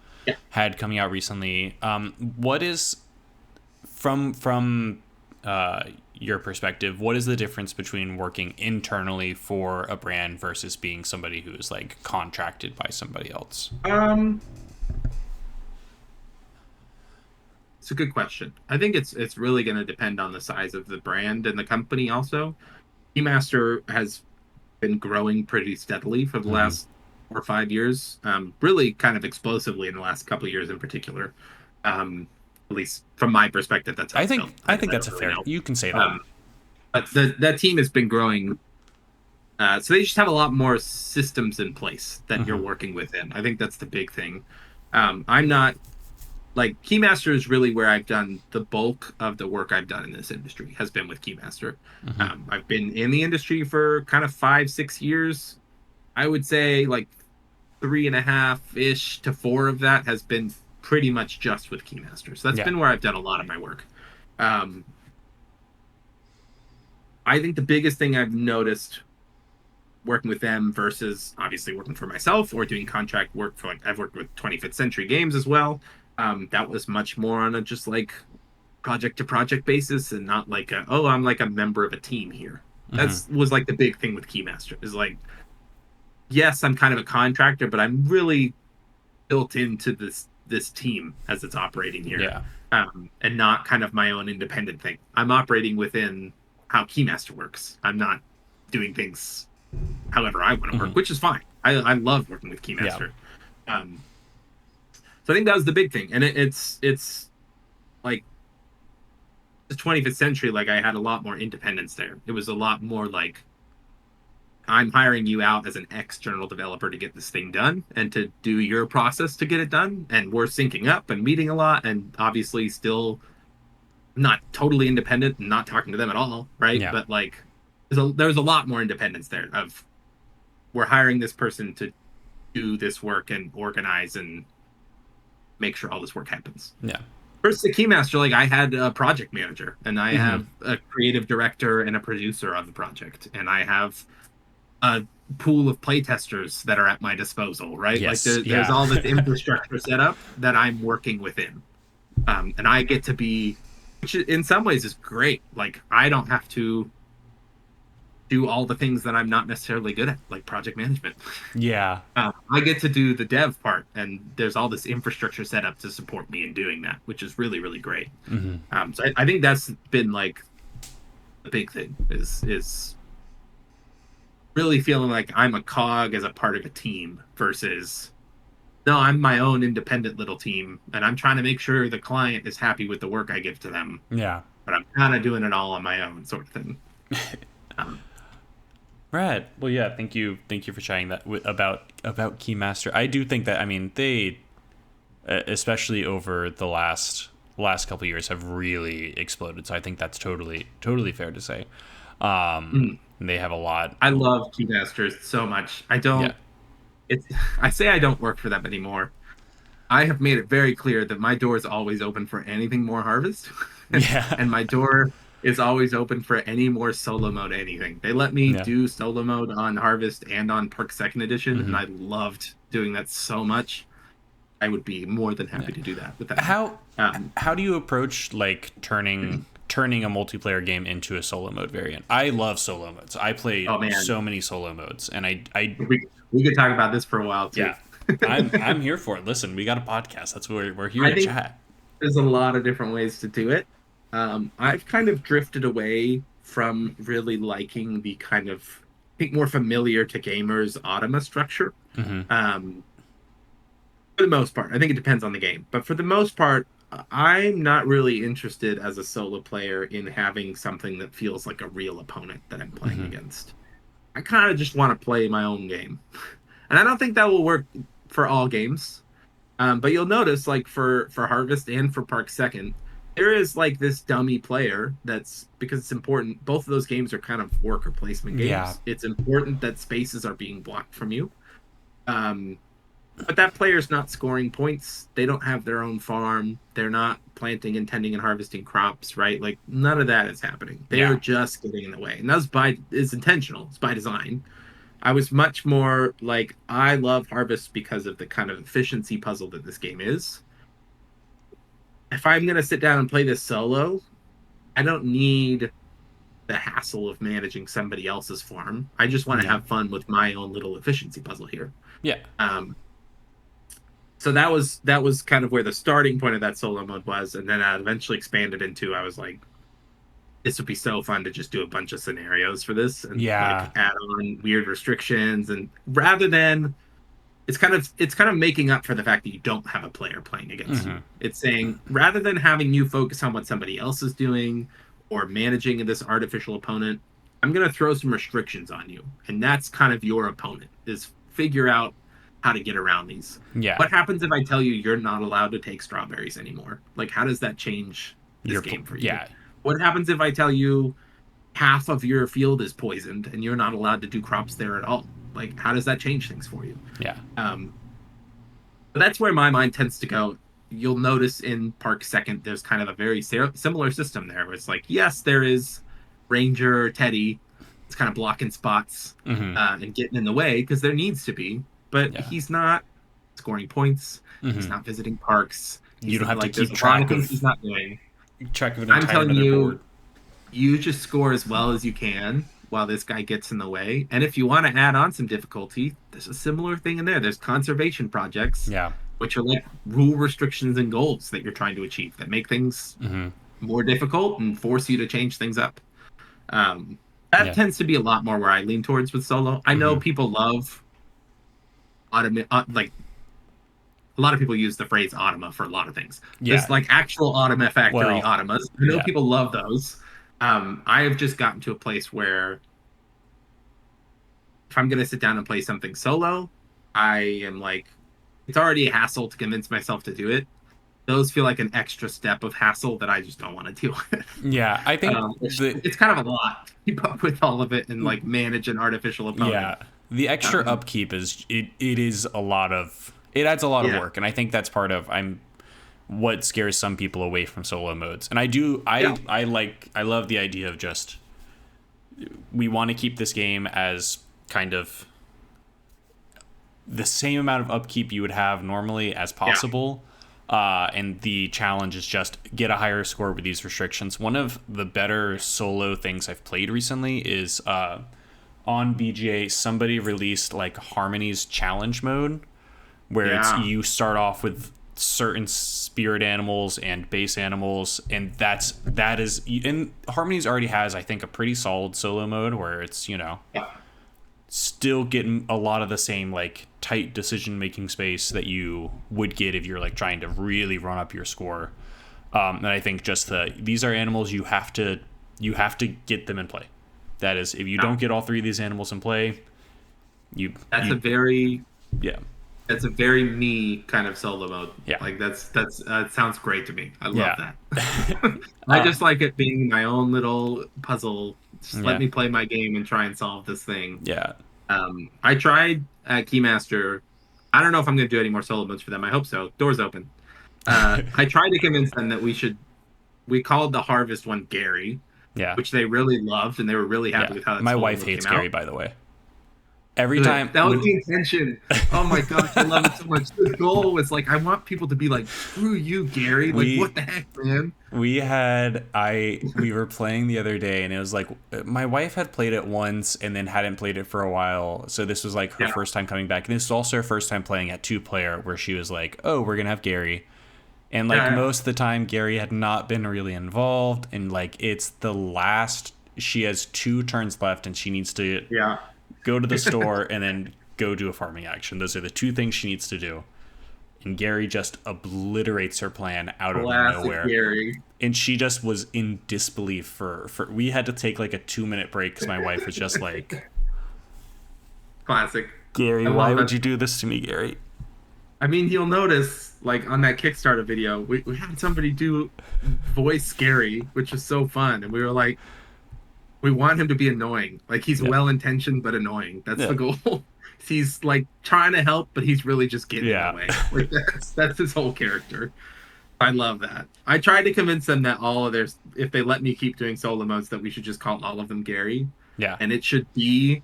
had coming out recently. What is from your perspective, what is the difference between working internally for a brand versus being somebody who is like contracted by somebody else? It's a good question. I think it's really going to depend on the size of the brand and the company also. Keymaster has been growing pretty steadily for the last 4 or 5 years, really kind of explosively in the last couple of years in particular. At least from my perspective, that's how I think that's a fair. You can say that. But that team has been growing, so they just have a lot more systems in place that you're working within. I think that's the big thing. I'm not like Keymaster is really where I've done the bulk of the work I've done in this industry has been with Keymaster. I've been in the industry for kind of 5-6 years. I would say like 3.5-ish to 4 of that has been pretty much just with Keymaster. So that's been where I've done a lot of my work. I think the biggest thing I've noticed working with them versus obviously working for myself or doing contract work for, like, I've worked with 25th Century Games as well. That was much more on a just like project to project basis and not like I'm like a member of a team here. That was like the big thing with Keymaster is like, yes, I'm kind of a contractor, but I'm really built into this team as it's operating here. And not kind of my own independent thing. I'm operating within how Keymaster works. I'm not doing things however I want to work, which is fine. I love working with Keymaster. So I think that was the big thing. And it's like the 25th Century, like I had a lot more independence there. It was a lot more like, I'm hiring you out as an external developer to get this thing done and to do your process to get it done. And we're syncing up and meeting a lot and obviously still not totally independent and not talking to them at all, right? But like there's a lot more independence there of we're hiring this person to do this work and organize and make sure all this work happens. First, the Keymaster, like I had a project manager and I have a creative director and a producer on the project, and I have a pool of playtesters that are at my disposal, right? Like there's all this infrastructure set up that I'm working within, and I get to be, which in some ways is great. Like I don't have to do all the things that I'm not necessarily good at, like project management. Yeah. I get to do the dev part, and there's all this infrastructure set up to support me in doing that, which is really, really great. So I think that's been like the big thing is really feeling like I'm a cog as a part of a team versus no, I'm my own independent little team, and I'm trying to make sure the client is happy with the work I give to them. Yeah. But I'm kind of doing it all on my own, sort of thing. Right. Well, yeah. Thank you for sharing that about Keymaster. I do think that, I mean, they, especially over the last couple of years, have really exploded. So I think that's totally fair to say. They have a lot. I love Keymasters so much. I don't. Yeah. I say I don't work for them anymore. I have made it very clear that my door is always open for anything more Harvest. Yeah. And my door is always open for any more solo mode anything. They let me do solo mode on Harvest and on Perk Second Edition, and I loved doing that so much. I would be more than happy to do that with that. How do you approach like turning a multiplayer game into a solo mode variant? I love solo modes. I play so many solo modes, and we could talk about this for a while too. Yeah. I'm here for it. Listen, we got a podcast. That's where we're here to chat. There's a lot of different ways to do it. I've kind of drifted away from really liking the kind of, I think, more familiar to gamers Automa structure. For the most part, I think it depends on the game, but for the most part, I'm not really interested as a solo player in having something that feels like a real opponent that I'm playing against. I kind of just want to play my own game. And I don't think that will work for all games. But you'll notice, like, for Harvest and for Park Second, there is, like, this dummy player that's, because it's important, both of those games are kind of worker placement games. Yeah. It's important that spaces are being blocked from you. But that player's not scoring points. They don't have their own farm. They're not planting and tending and harvesting crops, right? Like, none of that is happening. They are just getting in the way. And that's is intentional. It's by design. I was much more like, I love Harvest because of the kind of efficiency puzzle that this game is. If I'm going to sit down and play this solo, I don't need the hassle of managing somebody else's farm. I just want to have fun with my own little efficiency puzzle here. Yeah. So that was kind of where the starting point of that solo mode was, and then I eventually expanded into, I was like, this would be so fun to just do a bunch of scenarios for this and like add on weird restrictions, and rather than it's kind of making up for the fact that you don't have a player playing against you. It's saying, rather than having you focus on what somebody else is doing or managing this artificial opponent, I'm going to throw some restrictions on you, and that's kind of your opponent, is figure out how to get around these. Yeah. What happens if I tell you you're not allowed to take strawberries anymore? Like, how does that change this game for you? Yeah. What happens if I tell you half of your field is poisoned and you're not allowed to do crops there at all? Like, how does that change things for you? Yeah. But that's where my mind tends to go. You'll notice in Park Second, there's kind of a very similar system there, where it's like, yes, there is Ranger Teddy. It's kind of blocking spots and getting in the way because there needs to be. But he's not scoring points. He's not visiting parks. You don't have to keep track of. He's not doing. Track of an entire board. I'm telling you, you just score as well as you can while this guy gets in the way. And if you want to add on some difficulty, there's a similar thing in there. There's conservation projects, which are like rule restrictions and goals that you're trying to achieve that make things more difficult and force you to change things up. That tends to be a lot more where I lean towards with solo. I know people love like a lot of people use the phrase Automa for a lot of things. There's like actual Automa factory Automas. I know people love those. I have just gotten to a place where if I'm going to sit down and play something solo, I am like, it's already a hassle to convince myself to do it. Those feel like an extra step of hassle that I just don't want to deal with. Yeah, I think it's kind of a lot to keep up with all of it and like manage an artificial opponent. Yeah. The extra upkeep is it adds a lot of work, and I think that's part of what scares some people away from solo modes. And I love the idea of just, we want to keep this game as kind of the same amount of upkeep you would have normally as possible. And the challenge is just get a higher score with these restrictions. One of the better solo things I've played recently is on BGA somebody released like Harmony's challenge mode, where it's Yeah. you start off with certain spirit animals and base animals, and that is and Harmony's already has, I think, a pretty solid solo mode where it's, you know, Yeah. still getting a lot of the same like tight decision making space that you would get if you're like trying to really run up your score. And I think just these are animals you have to get them in play. That is, if you don't get all three of these animals in play, That's you a very yeah. That's a very me kind of solo mode. Yeah. Like that's it sounds great to me. I love Yeah. that. I just like it being my own little puzzle. Just let Yeah. me play my game and try and solve this thing. Yeah. I tried at Keymaster. I don't know if I'm going to do any more solo modes for them. I hope so. Doors open. I tried to convince them that we called the Harvest one Gary, Yeah. which they really loved and they were really happy with how that My solo wife mode hates came Gary, out. by the way. Every Good. time That was the intention. Oh my gosh, I love it so much. The goal was like, I want people to be like, screw you, Gary. Like, what the heck, man? we were playing the other day, and it was like my wife had played it once and then hadn't played it for a while, so this was like her first time coming back, and this was also her first time playing at 2-player, where she was like, oh, we're gonna have Gary. And like most of the time Gary had not been really involved, and like it's the last, she has 2 turns left and she needs to go to the store and then go do a farming action. Those are the 2 things she needs to do. And Gary just obliterates her plan out of nowhere. Gary. And she just was in disbelief for we had to take like a 2-minute break because my wife was just like, Classic. Gary, why would you do this to me, Gary? I mean, you'll notice, like, on that Kickstarter video, we had somebody do voice Gary, which was so fun. And we were like, we want him to be annoying. Like, he's well-intentioned but annoying. That's the goal. He's like trying to help, but he's really just getting in the way. Like that's his whole character. I love that. I tried to convince them that all of theirs, if they let me keep doing solo modes, that we should just call all of them Gary. Yeah. And it should be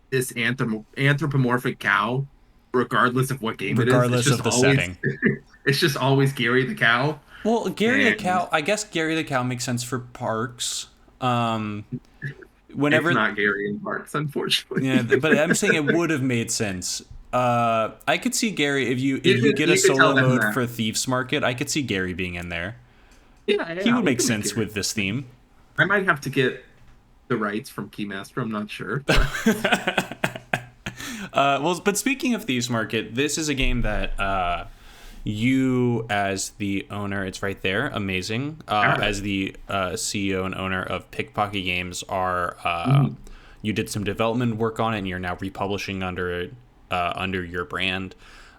this anthropomorphic cow, regardless of what game it is. Regardless of the setting. It's just always Gary the cow. Well, Gary the cow, I guess Gary the cow makes sense for parks. Whenever it's not Gary in parks, unfortunately. Yeah, but I'm saying it would have made sense. I could see Gary if you get a solo mode for Thieves Market. I could see Gary being in there. Yeah, he would make sense with this theme. I might have to get the rights from Keymaster. I'm not sure. Well, but speaking of Thieves Market, this is a game that you, as the owner, it's right there, amazing. As the CEO and owner of PickPocket Games, you did some development work on it, and you're now republishing under your brand.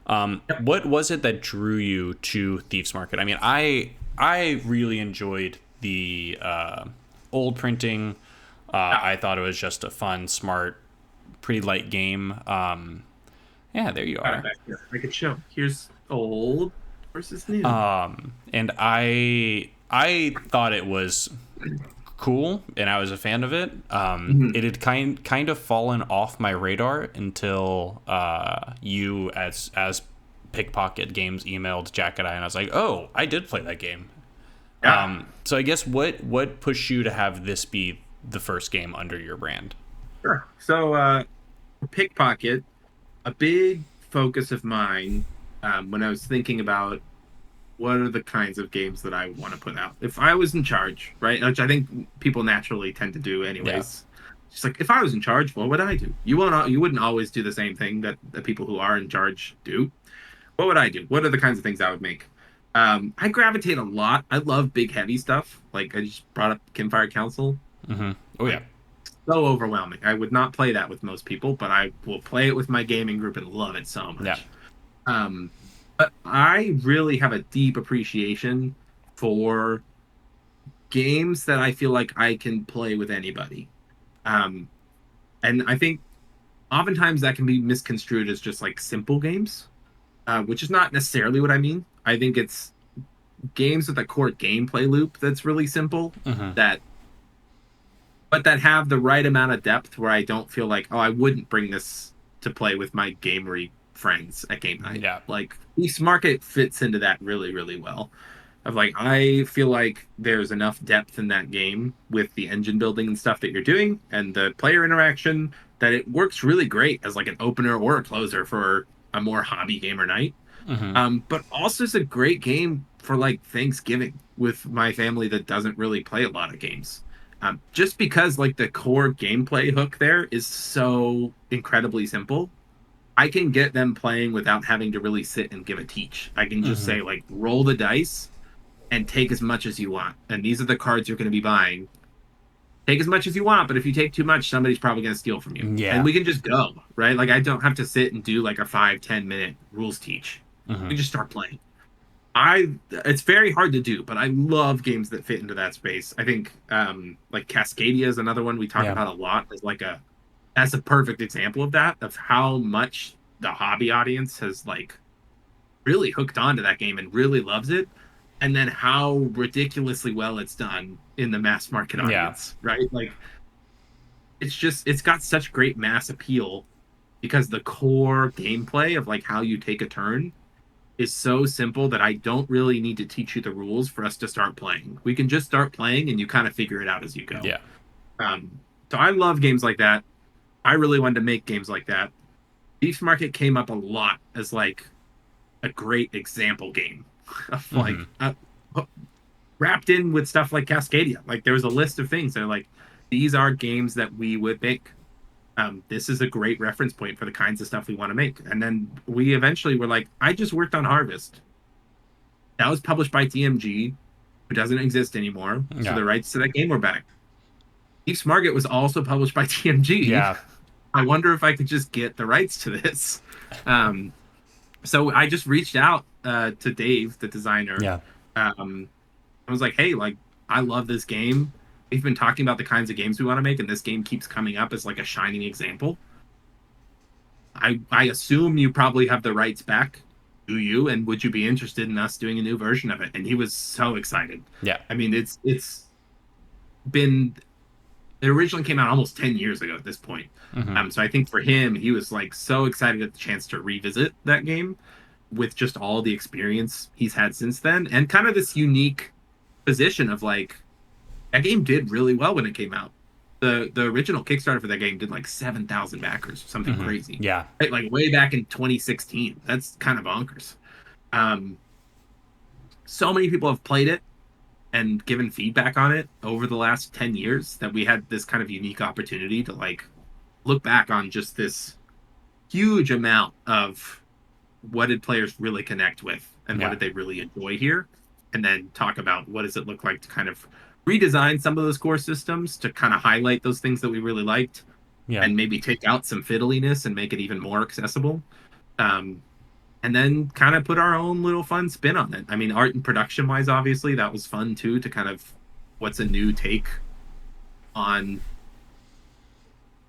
What was it that drew you to Thieves Market? I mean, I really enjoyed the old printing. I thought it was just a fun, smart, pretty light game. Yeah, there you are. I could show. Here's old versus new. And I thought it was cool, and I was a fan of it. It had kind of fallen off my radar until you as PickPocket Games emailed Jack and I was like, oh, I did play that game. So I guess what pushed you to have this be the first game under your brand? Sure. So PickPocket, a big focus of mine when I was thinking about what are the kinds of games that I want to put out. If I was in charge, right, which I think people naturally tend to do anyways. Just like, if I was in charge, what would I do? You wouldn't always do the same thing that the people who are in charge do. What would I do? What are the kinds of things I would make? I gravitate a lot. I love big, heavy stuff. Like, I just brought up Campfire Council. Mm-hmm. Oh, yeah. So overwhelming. I would not play that with most people, but I will play it with my gaming group and love it so much. Yeah. But I really have a deep appreciation for games that I feel like I can play with anybody. And I think oftentimes that can be misconstrued as just like simple games, which is not necessarily what I mean. I think it's games with a core gameplay loop that's really simple, that have the right amount of depth where I don't feel like, oh, I wouldn't bring this to play with my gamery friends at game night. Yeah. Like, Thieves Market fits into that really, really well. of like I feel like there's enough depth in that game with the engine building and stuff that you're doing and the player interaction that it works really great as like an opener or a closer for a more hobby gamer night. Mm-hmm. But also it's a great game for like Thanksgiving with my family that doesn't really play a lot of games. Just because like the core gameplay hook there is so incredibly simple, I can get them playing without having to really sit and give a teach. I can just Mm-hmm. say like roll the dice and take as much as you want. And these are the cards you're going to be buying. Take as much as you want, but if you take too much, somebody's probably going to steal from you. And Yeah. we can just go, right? Like I don't have to sit and do like a 5-10 minute rules teach. Mm-hmm. We just start playing. It's very hard to do, but I love games that fit into that space. I think like Cascadia is another one we talk Yeah. about a lot as like a that's a perfect example of that, of how much the hobby audience has like really hooked onto that game and really loves it, and then how ridiculously well it's done in the mass market Yeah. audience, right? Like it's got such great mass appeal because the core gameplay of like how you take a turn is so simple that I don't really need to teach you the rules for us to start playing. We can just start playing and you kind of figure it out as you go. Yeah. So I love games like that. I really wanted to make games like that. Beef's Market came up a lot as like a great example game of like Mm-hmm. wrapped in with stuff like Cascadia. Like there was a list of things that are like these are games that we would make. This is a great reference point for the kinds of stuff we want to make. And then we eventually were like, I just worked on Harvest. That was published by TMG, who doesn't exist anymore. So Yeah. the rights to that game were back. Beef's Market was also published by TMG. Yeah. I wonder if I could just get the rights to this. Um, so I just reached out to Dave, the designer. Yeah. I was like, hey, like, I love this game. We've been talking about the kinds of games we want to make, and this game keeps coming up as like a shining example. I assume you probably have the rights back. Do you? And would you be interested in us doing a new version of it? And he was so excited. Yeah. I mean, it's been it originally came out almost 10 years ago at this point. Mm-hmm. So I think for him, he was like so excited at the chance to revisit that game with just all the experience he's had since then and kind of this unique position of like that game did really well when it came out. The original Kickstarter for that game did like 7,000 backers, something Mm-hmm. crazy. Yeah. Right? Like way back in 2016. That's kind of bonkers. Um, so many people have played it and given feedback on it over the last 10 years that we had this kind of unique opportunity to like look back on just this huge amount of what did players really connect with and what Yeah. did they really enjoy here, and then talk about what does it look like to kind of redesign some of those core systems to kind of highlight those things that we really liked Yeah. and maybe take out some fiddliness and make it even more accessible. um, and then kind of put our own little fun spin on it. I mean, art and production wise, obviously that was fun too, to kind of what's a new take on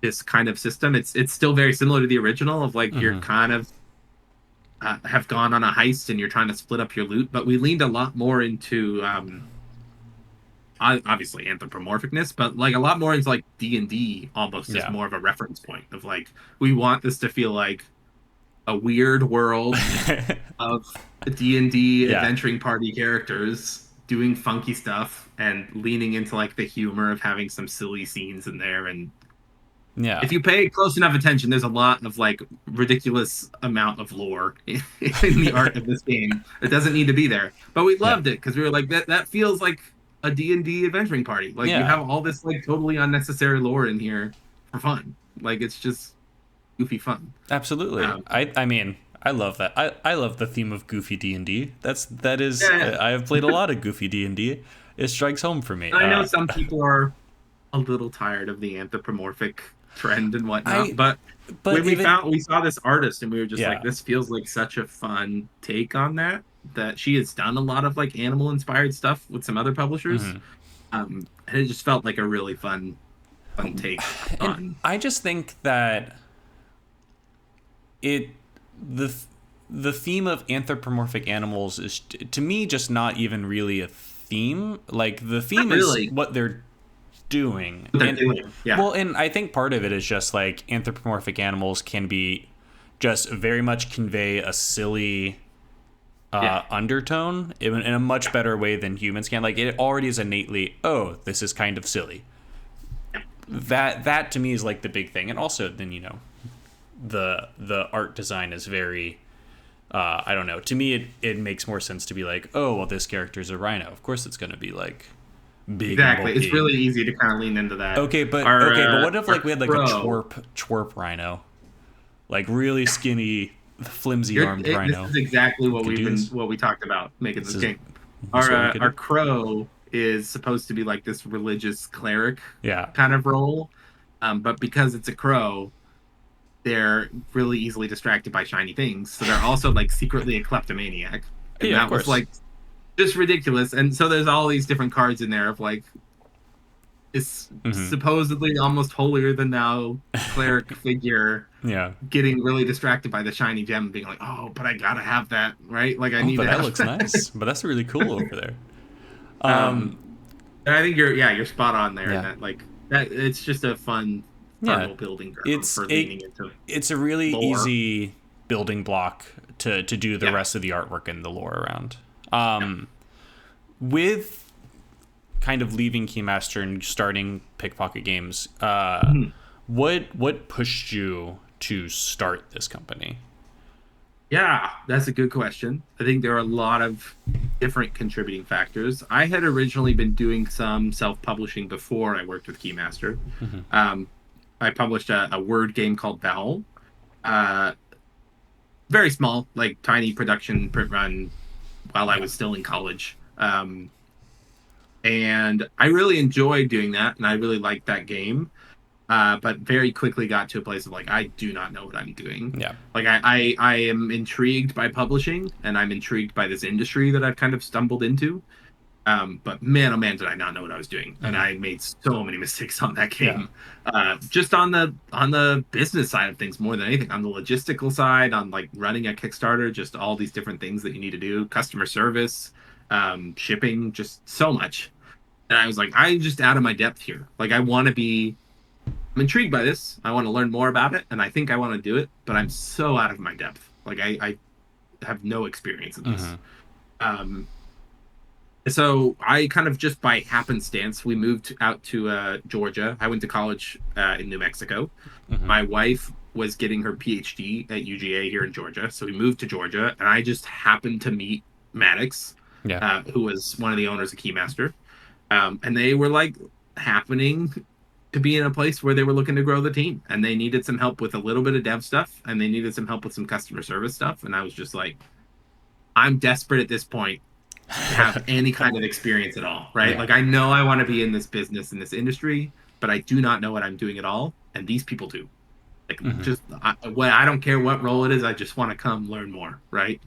this kind of system. It's still very similar to the original of like you're Mm-hmm. kind of have gone on a heist and you're trying to split up your loot, but we leaned a lot more into obviously anthropomorphicness, but like a lot more into like D&D almost as Yeah. more of a reference point of like we want this to feel like a weird world of D&D Yeah. adventuring party characters doing funky stuff and leaning into like the humor of having some silly scenes in there. And Yeah. if you pay close enough attention, there's a lot of like ridiculous amount of lore in the art of this game. It doesn't need to be there, but we Yeah. loved it because we were like that feels like a D&D adventuring party. Like you Yeah. have all this like totally unnecessary lore in here for fun. Like it's just goofy fun. Absolutely. I mean, I love that. I love the theme of goofy D&D. That is Yeah. I have played a lot of goofy D&D. It strikes home for me. I know some people are a little tired of the anthropomorphic trend and whatnot, but when we saw this artist and we were just like, this feels like such a fun take on that she has done a lot of like animal inspired stuff with some other publishers. Mm-hmm. And it just felt like a really fun take on. I just think that the theme of anthropomorphic animals is to me just not even really a theme. Like the theme is what they're doing. Yeah. Well, and I think part of it is just like anthropomorphic animals can be just very much convey a silly Yeah. undertone in a much better way than humans can. Like, it already is innately, oh, this is kind of silly. That to me is like the big thing. And also then, the art design is very, I don't know. To me, it makes more sense to be like, oh, well, this character's a rhino. Of course, it's going to be like big and Exactly. It's bulky. really easy to kind of lean into that. Okay, but what if Our like we had like a crow. twerp rhino, like really skinny, flimsy armed This rhino? is exactly We what could do this. we talked about making This this is game. this is what we could Our do. crow is supposed to be like this religious cleric Yeah. kind of role, but because it's a crow, they're really easily distracted by shiny things. So they're also like secretly a kleptomaniac, and Yeah, of that was course. like just ridiculous. And so there's all these different cards in there of like this Hmm. supposedly almost holier than thou cleric figure Yeah. getting really distracted by the shiny gem and being like, oh, but I gotta have that, right? Like I Oh, need but to that have looks that. nice. But that's really cool over there. um and I think you're spot on there in Yeah. that like that it's just a fun Yeah. fertile building ground It's for it. leaning into It's a really lore. easy building block to do the Yeah. rest of the artwork and the lore around. Yeah. With kind of leaving Keymaster and starting Pickpocket Games, Mhm. what pushed you to start this company? Yeah, that's a good question. I think there are a lot of different contributing factors. I had originally been doing some self-publishing before I worked with Keymaster. Mm-hmm. Um, I published a word game called Vowel. Uh, Very small, like tiny production print run while I Yeah. was still in college. And I really enjoyed doing that, and I really liked that game. But very quickly got to a place of like, I do not know what I'm doing. Yeah. Like, I am intrigued by publishing, and I'm intrigued by this industry that I've kind of stumbled into. But man, oh man, did I not know what I was doing, and Mm-hmm. I made so many mistakes on that Yeah. game. Just on the business side of things, more than anything, on the logistical side, on like running a Kickstarter, just all these different things that you need to do, customer service, shipping, just so much. And I was like, I'm just out of my depth here. Like, I'm intrigued by this. I want to learn more about it, and I think I want to do it, but I'm so out of my depth. Like, I have no experience in this. Mm-hmm. Um, so I kind of just by happenstance, we moved out to Georgia. I went to college in New Mexico. Mm-hmm. My wife was getting her PhD at UGA here in Georgia, so we moved to Georgia, and I just happened to meet Maddox, Yeah. who was one of the owners of Keymaster, and they were like happening to be in a place where they were looking to grow the team, and they needed some help with a little bit of dev stuff, and they needed some help with some customer service stuff, and I was just like, I'm desperate at this point to have any kind of experience at all, right? Yeah. Like I know I want to be in this business in this industry, but I do not know what I'm doing at all, and these people do. Like Mm-hmm. just I don't care what role it is, I just want to come learn more, right?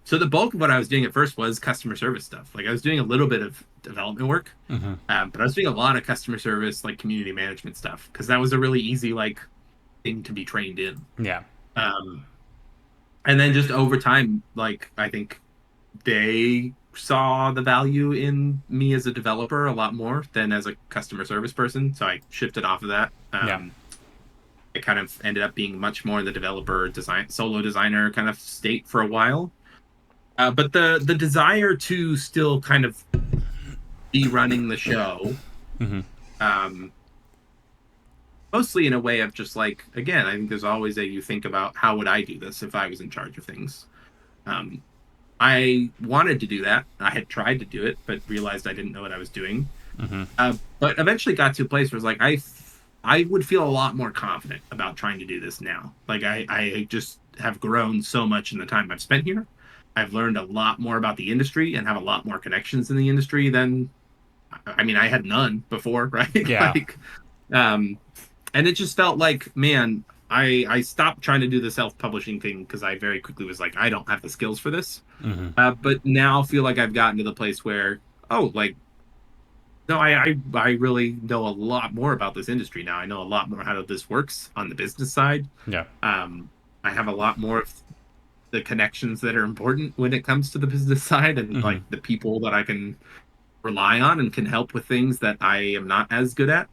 So the bulk of what I was doing at first was customer service stuff. Like I was doing a little bit of development work, Mm-hmm. but I was doing a lot of customer service, like community management stuff, because that was a really easy like thing to be trained in. Yeah. Um, and then just over time, like I think they saw the value in me as a developer a lot more than as a customer service person. So I shifted off of that. Yeah. I kind of ended up being much more in the developer design, solo designer kind of state for a while. But the desire to still kind of be running the show, Mm-hmm. um, mostly in a way of just like, again, I think there's always a you think about how would I do this if I was in charge of things. Um, I wanted to do that. I had tried to do it, but realized I didn't know what I was doing. Mm-hmm. But eventually got to a place where it's like I would feel a lot more confident about trying to do this now. Like I just have grown so much in the time I've spent here. I've learned a lot more about the industry and have a lot more connections in the industry than I mean I had none before, right? Yeah. Like um and it just felt like, man, I stopped trying to do the self-publishing thing because I very quickly was like, I don't have the skills for this. Mm-hmm. But now feel like I've gotten to the place where, oh, like, no, I really know a lot more about this industry now. I know a lot more how this works on the business side. Yeah. I have a lot more of the connections that are important when it comes to the business side and Mm-hmm. like the people that I can rely on and can help with things that I am not as good at.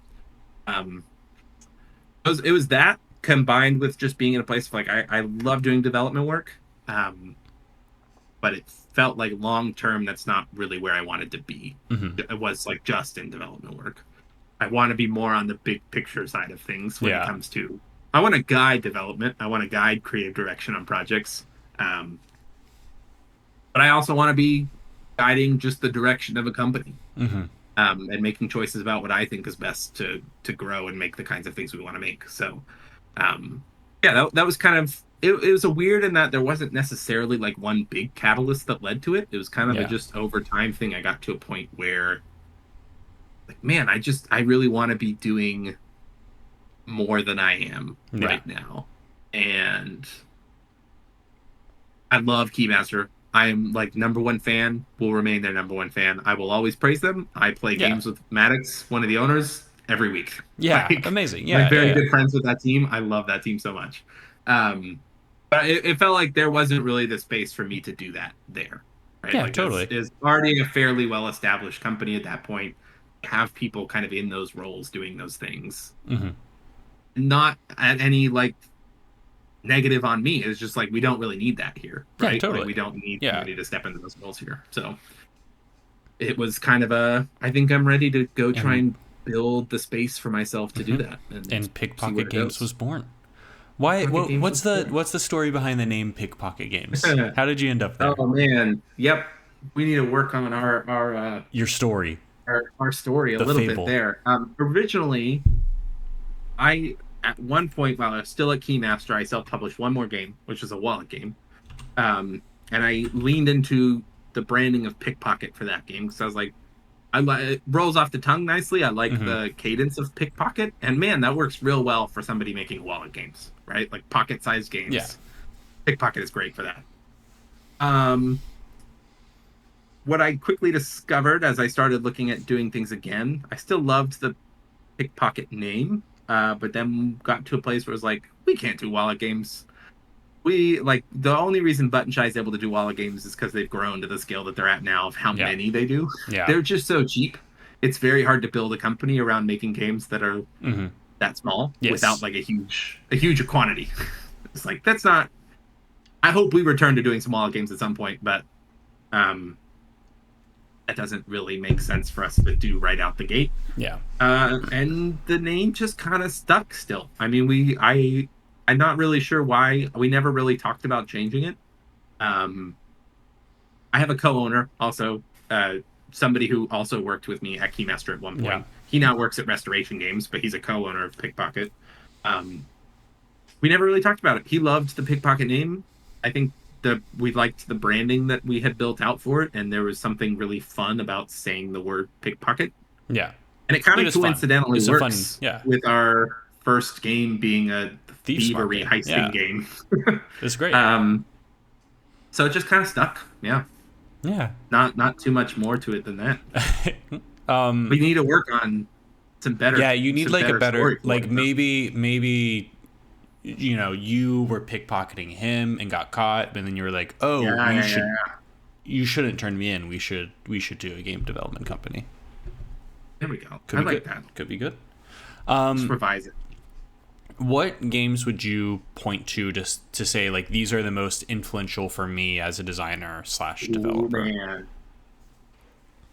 Um, it was that combined with just being in a place of like I love doing development work. but it felt like long term that's not really where I wanted to be. Mm-hmm. It was like just in development work. I want to be more on the big picture side of things when it Yeah. comes to. I want to guide development. I want to guide creative direction on projects. Um, but I also want to be guiding just the direction of a company, Mm-hmm. and making choices about what I think is best to grow and make the kinds of things we want to make. So, um, yeah, that was kind of it was a weird in that there wasn't necessarily like one big catalyst that led to it. It was kind of a Yeah. just over time thing. I got to a point where, like, man, I really want to be doing more than I am Yeah. right now, and I love Keymaster. I am like number one fan, will remain their number one fan. I will always praise them. I play Yeah. games with Maddox, one of the owners, every week. Yeah. Like, Amazing. like Yeah. Yeah. very Yeah. good friends with that team. I love that team so much. But it felt like there wasn't really the space for me to do that there. Right. Yeah. Like Totally. is already a fairly well established company at that point. Have people kind of in those roles doing those things. Mm-hmm. Not at any like negative on me. It's just like we don't really need that here, Yeah. right? Like Totally. we don't need Yeah. somebody to step into those roles here. So it was kind of a I think I'm ready to go try And and build the space for myself to do mm-hmm. that and And see where Pickpocket it Games goes. was born. Why? Pocket Games was born. What's the story behind the name Pickpocket Games? How did you end up there? Oh man, yep. We need to work on Your story, our story a the little bit fable. there. Originally, I at one point while I was still at Keymaster, I self-published one more game, which was a wallet game. And I leaned into the branding of Pickpocket for that game because I was like, it rolls off the tongue nicely. I like Mm-hmm. the cadence of Pickpocket, and man, that works real well for somebody making wallet games, right? Like pocket-sized Yeah. games. Pickpocket is great for that. Um, what I quickly discovered as I started looking at doing things again, I still loved the Pickpocket name, but then got to a place where it was like, we can't do wallet games. We like the only reason Button Shy is able to do wallet games is because they've grown to the scale that they're at now of how Yeah. many they do. Yeah. They're just so cheap. It's very hard to build a company around making games that are Mm-hmm. that small without Yes. like a huge quantity. It's like that's not. I hope we return to doing some wallet games at some point, but um, that doesn't really make sense for us to do right out the gate. Yeah. And the name just kind of stuck still. I mean, I'm not really sure why we never really talked about changing it. Um, I have a co-owner also, somebody who also worked with me at Keymaster at one point. Yeah. He now works at Restoration Games, but he's a co-owner of Pickpocket. Um, we never really talked about it. He loved the Pickpocket name. I think we liked the branding that we had built out for it, and there was something really fun about saying the word pickpocket. Yeah. And it kind It of is fun. coincidentally It's a fun. works Yeah. with our first game being a Thief Smart thievery game. heisting Yeah. game. It's great. So it just kind of stuck. Yeah. Yeah. Not too much more to it than that. um. We need to work on some better. Yeah. You need some like a better story for like it. maybe you were pickpocketing him and got caught, but then you were like, oh, you shouldn't turn me in. We should do a game development company. There we go. Could I be like good. that. Could be good. Just revise it. What games would you point to just to say like these are the most influential for me as a designer / developer? Ooh, man.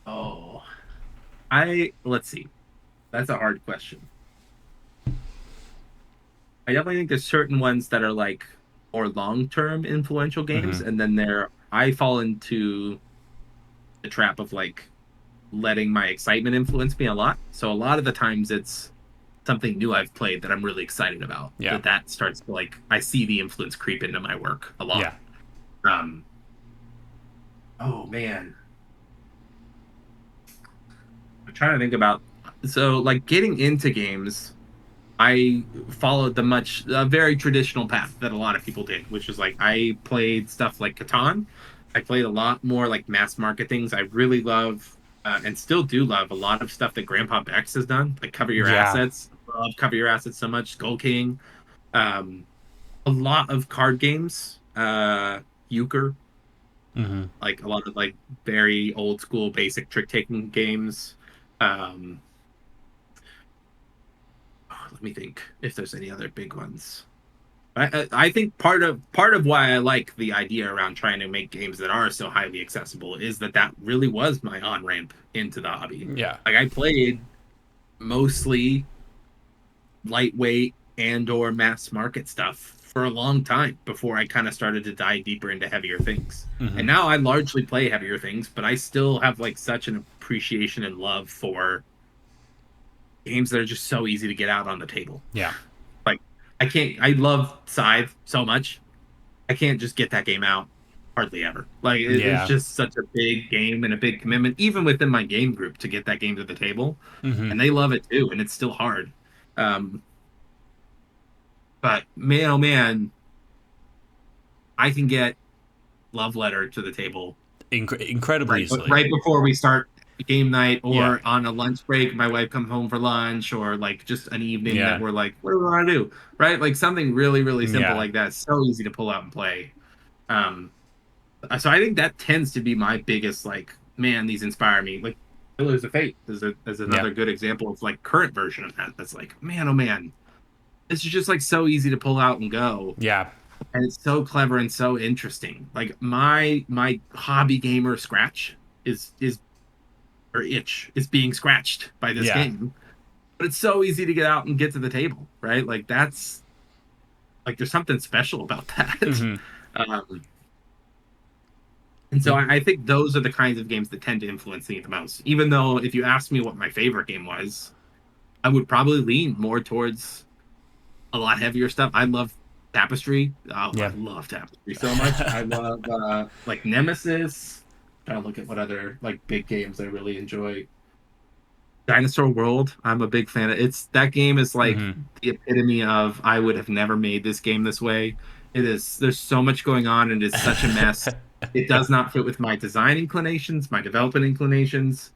Oh, let's see. That's a hard question. I definitely think there's certain ones that are like more long-term influential games, Mm-hmm. and then I fall into the trap of like letting my excitement influence me a lot. So a lot of the times it's something new I've played that I'm really excited about. Yeah. That starts to like I see the influence creep into my work a lot. Yeah. Um. Oh man. I'm trying to think about so like getting into games. I followed a very traditional path that a lot of people did, which is like I played stuff like Catan. I played a lot more like mass market things. I really love and still do love a lot of stuff that Grandpa Bex has done, like Cover Your Yeah. Assets. I love Cover Your Assets so much. Skull King. A lot of card games. Euchre. Mm-hmm. Like a lot of like very old school basic trick taking games. Um, let me think if there's any other big ones. I think part of why I like the idea around trying to make games that are so highly accessible is that really was my on ramp into the hobby. Yeah. Like I played mostly lightweight and or mass market stuff for a long time before I kind of started to dive deeper into heavier things. Mm-hmm. And now I largely play heavier things, but I still have like such an appreciation and love for games that are just so easy to get out on the table. Yeah. Like I love Scythe so much. I can't just get that game out hardly ever. Like it's Yeah. just such a big game and a big commitment, even within my game group, to get that game to the table. Mm-hmm. And they love it too, and it's still hard. Um, but man, oh man, I can get Love Letter to the table Incredibly easily. right before we start game night, Yeah. or on a lunch break. My wife comes home for lunch, or like just an evening that Yeah. we're like, what do we want to do? Right, like something really really simple Yeah. like that. So easy to pull out and play. Um, so I think that tends to be my biggest like, man, these inspire me. Like Pillars of Fate is Yeah. another good example of like current version of that. That's like, man, oh man, this is just like so easy to pull out and go, Yeah. and it's so clever and so interesting. Like my hobby gamer scratch is or itch is being scratched by this Yeah. game, but it's so easy to get out and get to the table, right? Like that's like there's something special about that. Mm-hmm. um, and so I think those are the kinds of games that tend to influence me the most. Even though if you asked me what my favorite game was, I would probably lean more towards a lot heavier stuff. I love Tapestry. Oh, I Yeah. love Tapestry so much. I love like Nemesis. Trying to look at what other like big games I really enjoy. Dinosaur World. I'm a big fan of. It's that game is like Mm-hmm. the epitome of I would have never made this game this way. It is. There's so much going on, and it's such a mess. It does not fit with my design inclinations, my development inclinations.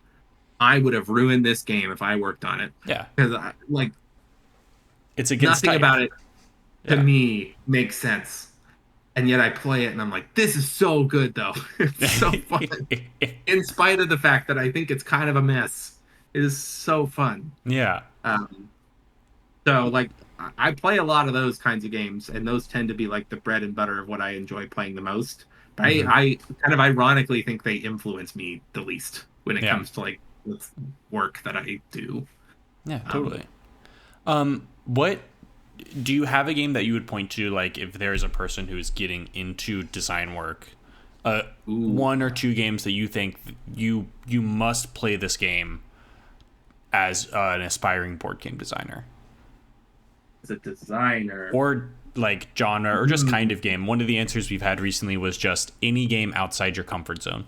I would have ruined this game if I worked on it, Yeah. because like It's against nothing type. about it to Yeah. me makes sense. And yet I play it and I'm like, this is so good though. It's so fun. In spite of the fact that I think it's kind of a mess. It is so fun. Yeah. Um, so like I play a lot of those kinds of games, and those tend to be like the bread and butter of what I enjoy playing the most. But Mm-hmm. I kind of ironically think they influence me the least when it Yeah. comes to like work that I do. Yeah. Um, Totally. What do you have a game that you would point to, like if there is a person who is getting into design work, ooh, one or two games that you think you must play this game as an aspiring board game designer, as a designer. or like genre, or just kind of game? One of the answers we've had recently was just any game outside your comfort zone.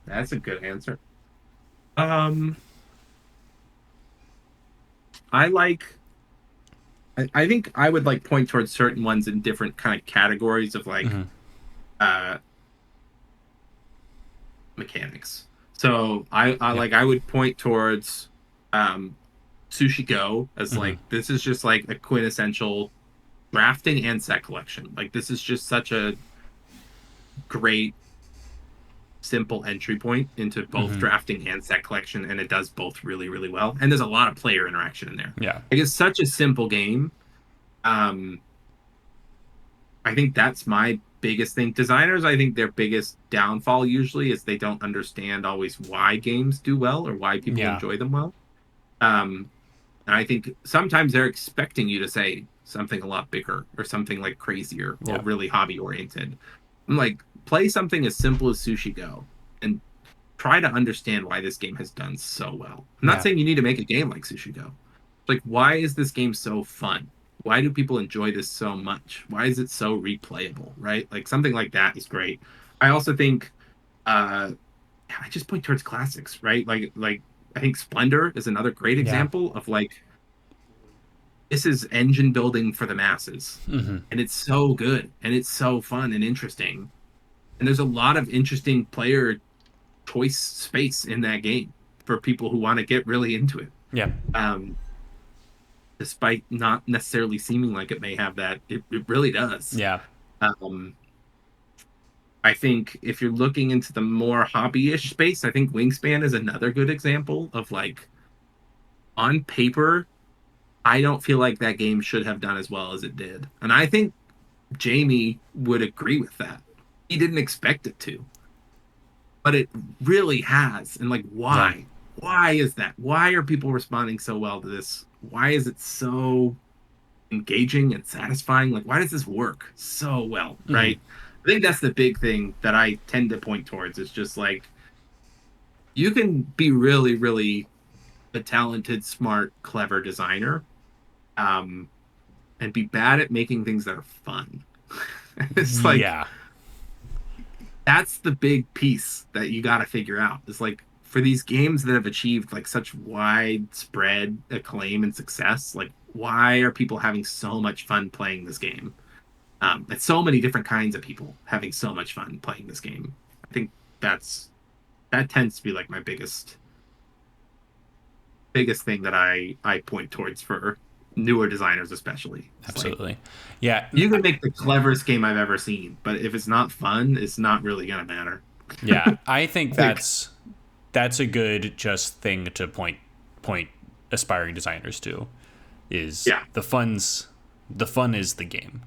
That's a good answer. Um, I like. I think I would like point towards certain ones in different kind of categories of like Mm-hmm. uh mechanics. So I Yeah. like I would point towards um Sushi Go as Mm-hmm. like this is just like a quintessential drafting and set collection. Like this is just such a great simple entry point into both Mm-hmm. drafting and set collection, and it does both really really well, and there's a lot of player interaction in there. Yeah. Like it's such a simple game. um I think that's my biggest thing. Designers, I think their biggest downfall usually is they don't understand always why games do well or why people Yeah. enjoy them well. And I think sometimes they're expecting you to say something a lot bigger or something like crazier or Yeah. really hobby oriented. I'm like, play something as simple as Sushi Go and try to understand why this game has done so well. I'm not Yeah. saying you need to make a game like Sushi Go. Like, why is this game so fun? Why do people enjoy this so much? Why is it so replayable? Right? Like something like that is great. I also think uh I just point towards classics, right? Like I think Splendor is another great Yeah. example of like this is engine building for the masses. Mm-hmm. And it's so good and it's so fun and interesting. And there's a lot of interesting player choice space in that game for people who want to get really into it. Yeah. Um, despite not necessarily seeming like it may have that, it really does. Yeah. Um, I think if you're looking into the more hobby-ish space, I think Wingspan is another good example of like on paper I don't feel like that game should have done as well as it did. And I think Jamie would agree with that. He didn't expect it to, but it really has. And like, why? Yeah. Why is that? Why are people responding so well to this? Why is it so engaging and satisfying? Like, why does this work so well? Right? I think that's the big thing that I tend to point towards. It's just like, you can be really, really a talented, smart, clever designer, and be bad at making things that are fun. It's like, Yeah. that's the big piece that you got to figure out. It's like, for these games that have achieved like such widespread acclaim and success, like, why are people having so much fun playing this game? And so many different kinds of people having so much fun playing this game. I think that tends to be like my biggest thing that I point towards for newer designers, especially. It's Absolutely. like, Yeah. you can make the cleverest game I've ever seen, but if it's not fun, it's not really gonna matter. Yeah. I think that's a good just thing to point aspiring designers to, is the fun is the game.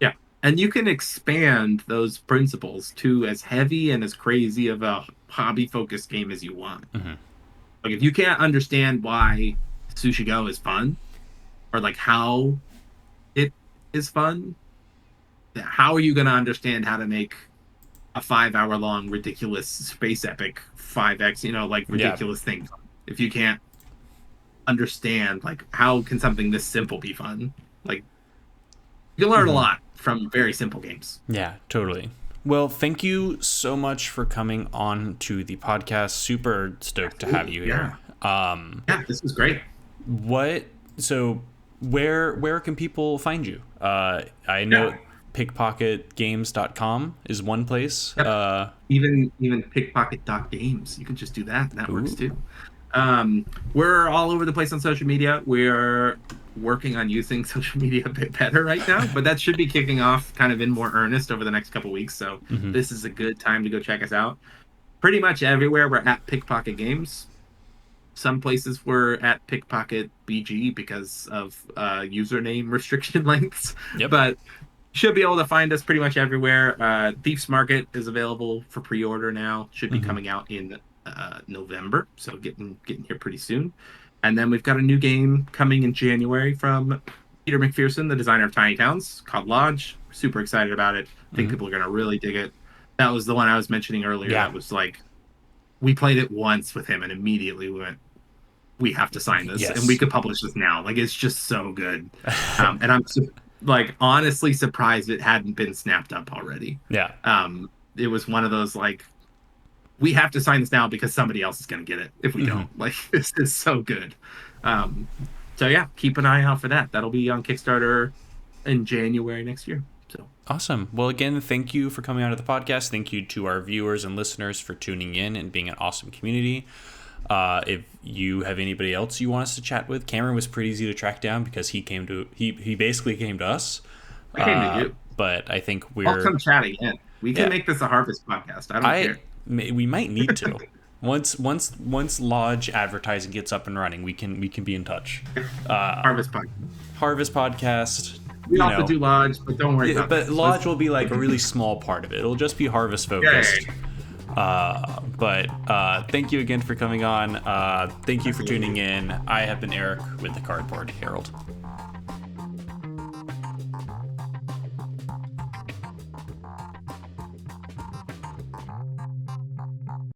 Yeah. And you can expand those principles to as heavy and as crazy of a hobby focused game as you want. Like, if you can't understand why Sushi Go is fun, or like how it is fun, how are you going to understand how to make a 5 hour long ridiculous space epic 5x, like ridiculous thing, if you can't understand like how can something this simple be fun? Like, you learn a lot from very simple games. Yeah, totally. Well, thank you so much for coming on to the podcast. Super stoked to have you here. Yeah, this was great. Where can people find you? I know pickpocketgames.com is one place. Yep. Even pickpocket.games. You can just do that, and that works too. We're all over the place on social media. We're working on using social media a bit better right now, but that should be kicking off kind of in more earnest over the next couple weeks. So this is a good time to go check us out. Pretty much everywhere we're at Pickpocket Games. Some places we're at Pickpocket BG because of username restriction lengths. Yep. But should be able to find us pretty much everywhere. Thief's Market is available for pre-order now. Should be coming out in November, so getting here pretty soon. And then we've got a new game coming in January from Peter McPherson, the designer of Tiny Towns, called Lodge. Super excited about it. I think people are going to really dig it. That was the one I was mentioning earlier. Yeah. That was like, we played it once with him and immediately we went, we have to sign this. Yes. And we could publish this now. Like, it's just so good. And I'm like honestly surprised it hadn't been snapped up already. Yeah. It was one of those like, we have to sign this now because somebody else is going to get it if we don't. Like, this is so good. So yeah, keep an eye out for that. That'll be on Kickstarter in January next year. So awesome. Well, again, thank you for coming onto the podcast. Thank you to our viewers and listeners for tuning in and being an awesome community. If you have anybody else you want us to chat with, Cameron was pretty easy to track down because he basically came to us. I came to you. But I think I'll come chat again. We can make this a Harvest podcast. I don't care. We might need to. Once Lodge advertising gets up and running, we can be in touch. Harvest podcast. We also do Lodge, but don't worry about But Lodge will be like a really small part of it. It'll just be Harvest focused. But thank you again for coming on. Thank you for tuning in. I have been Eric with the Cardboard Herald.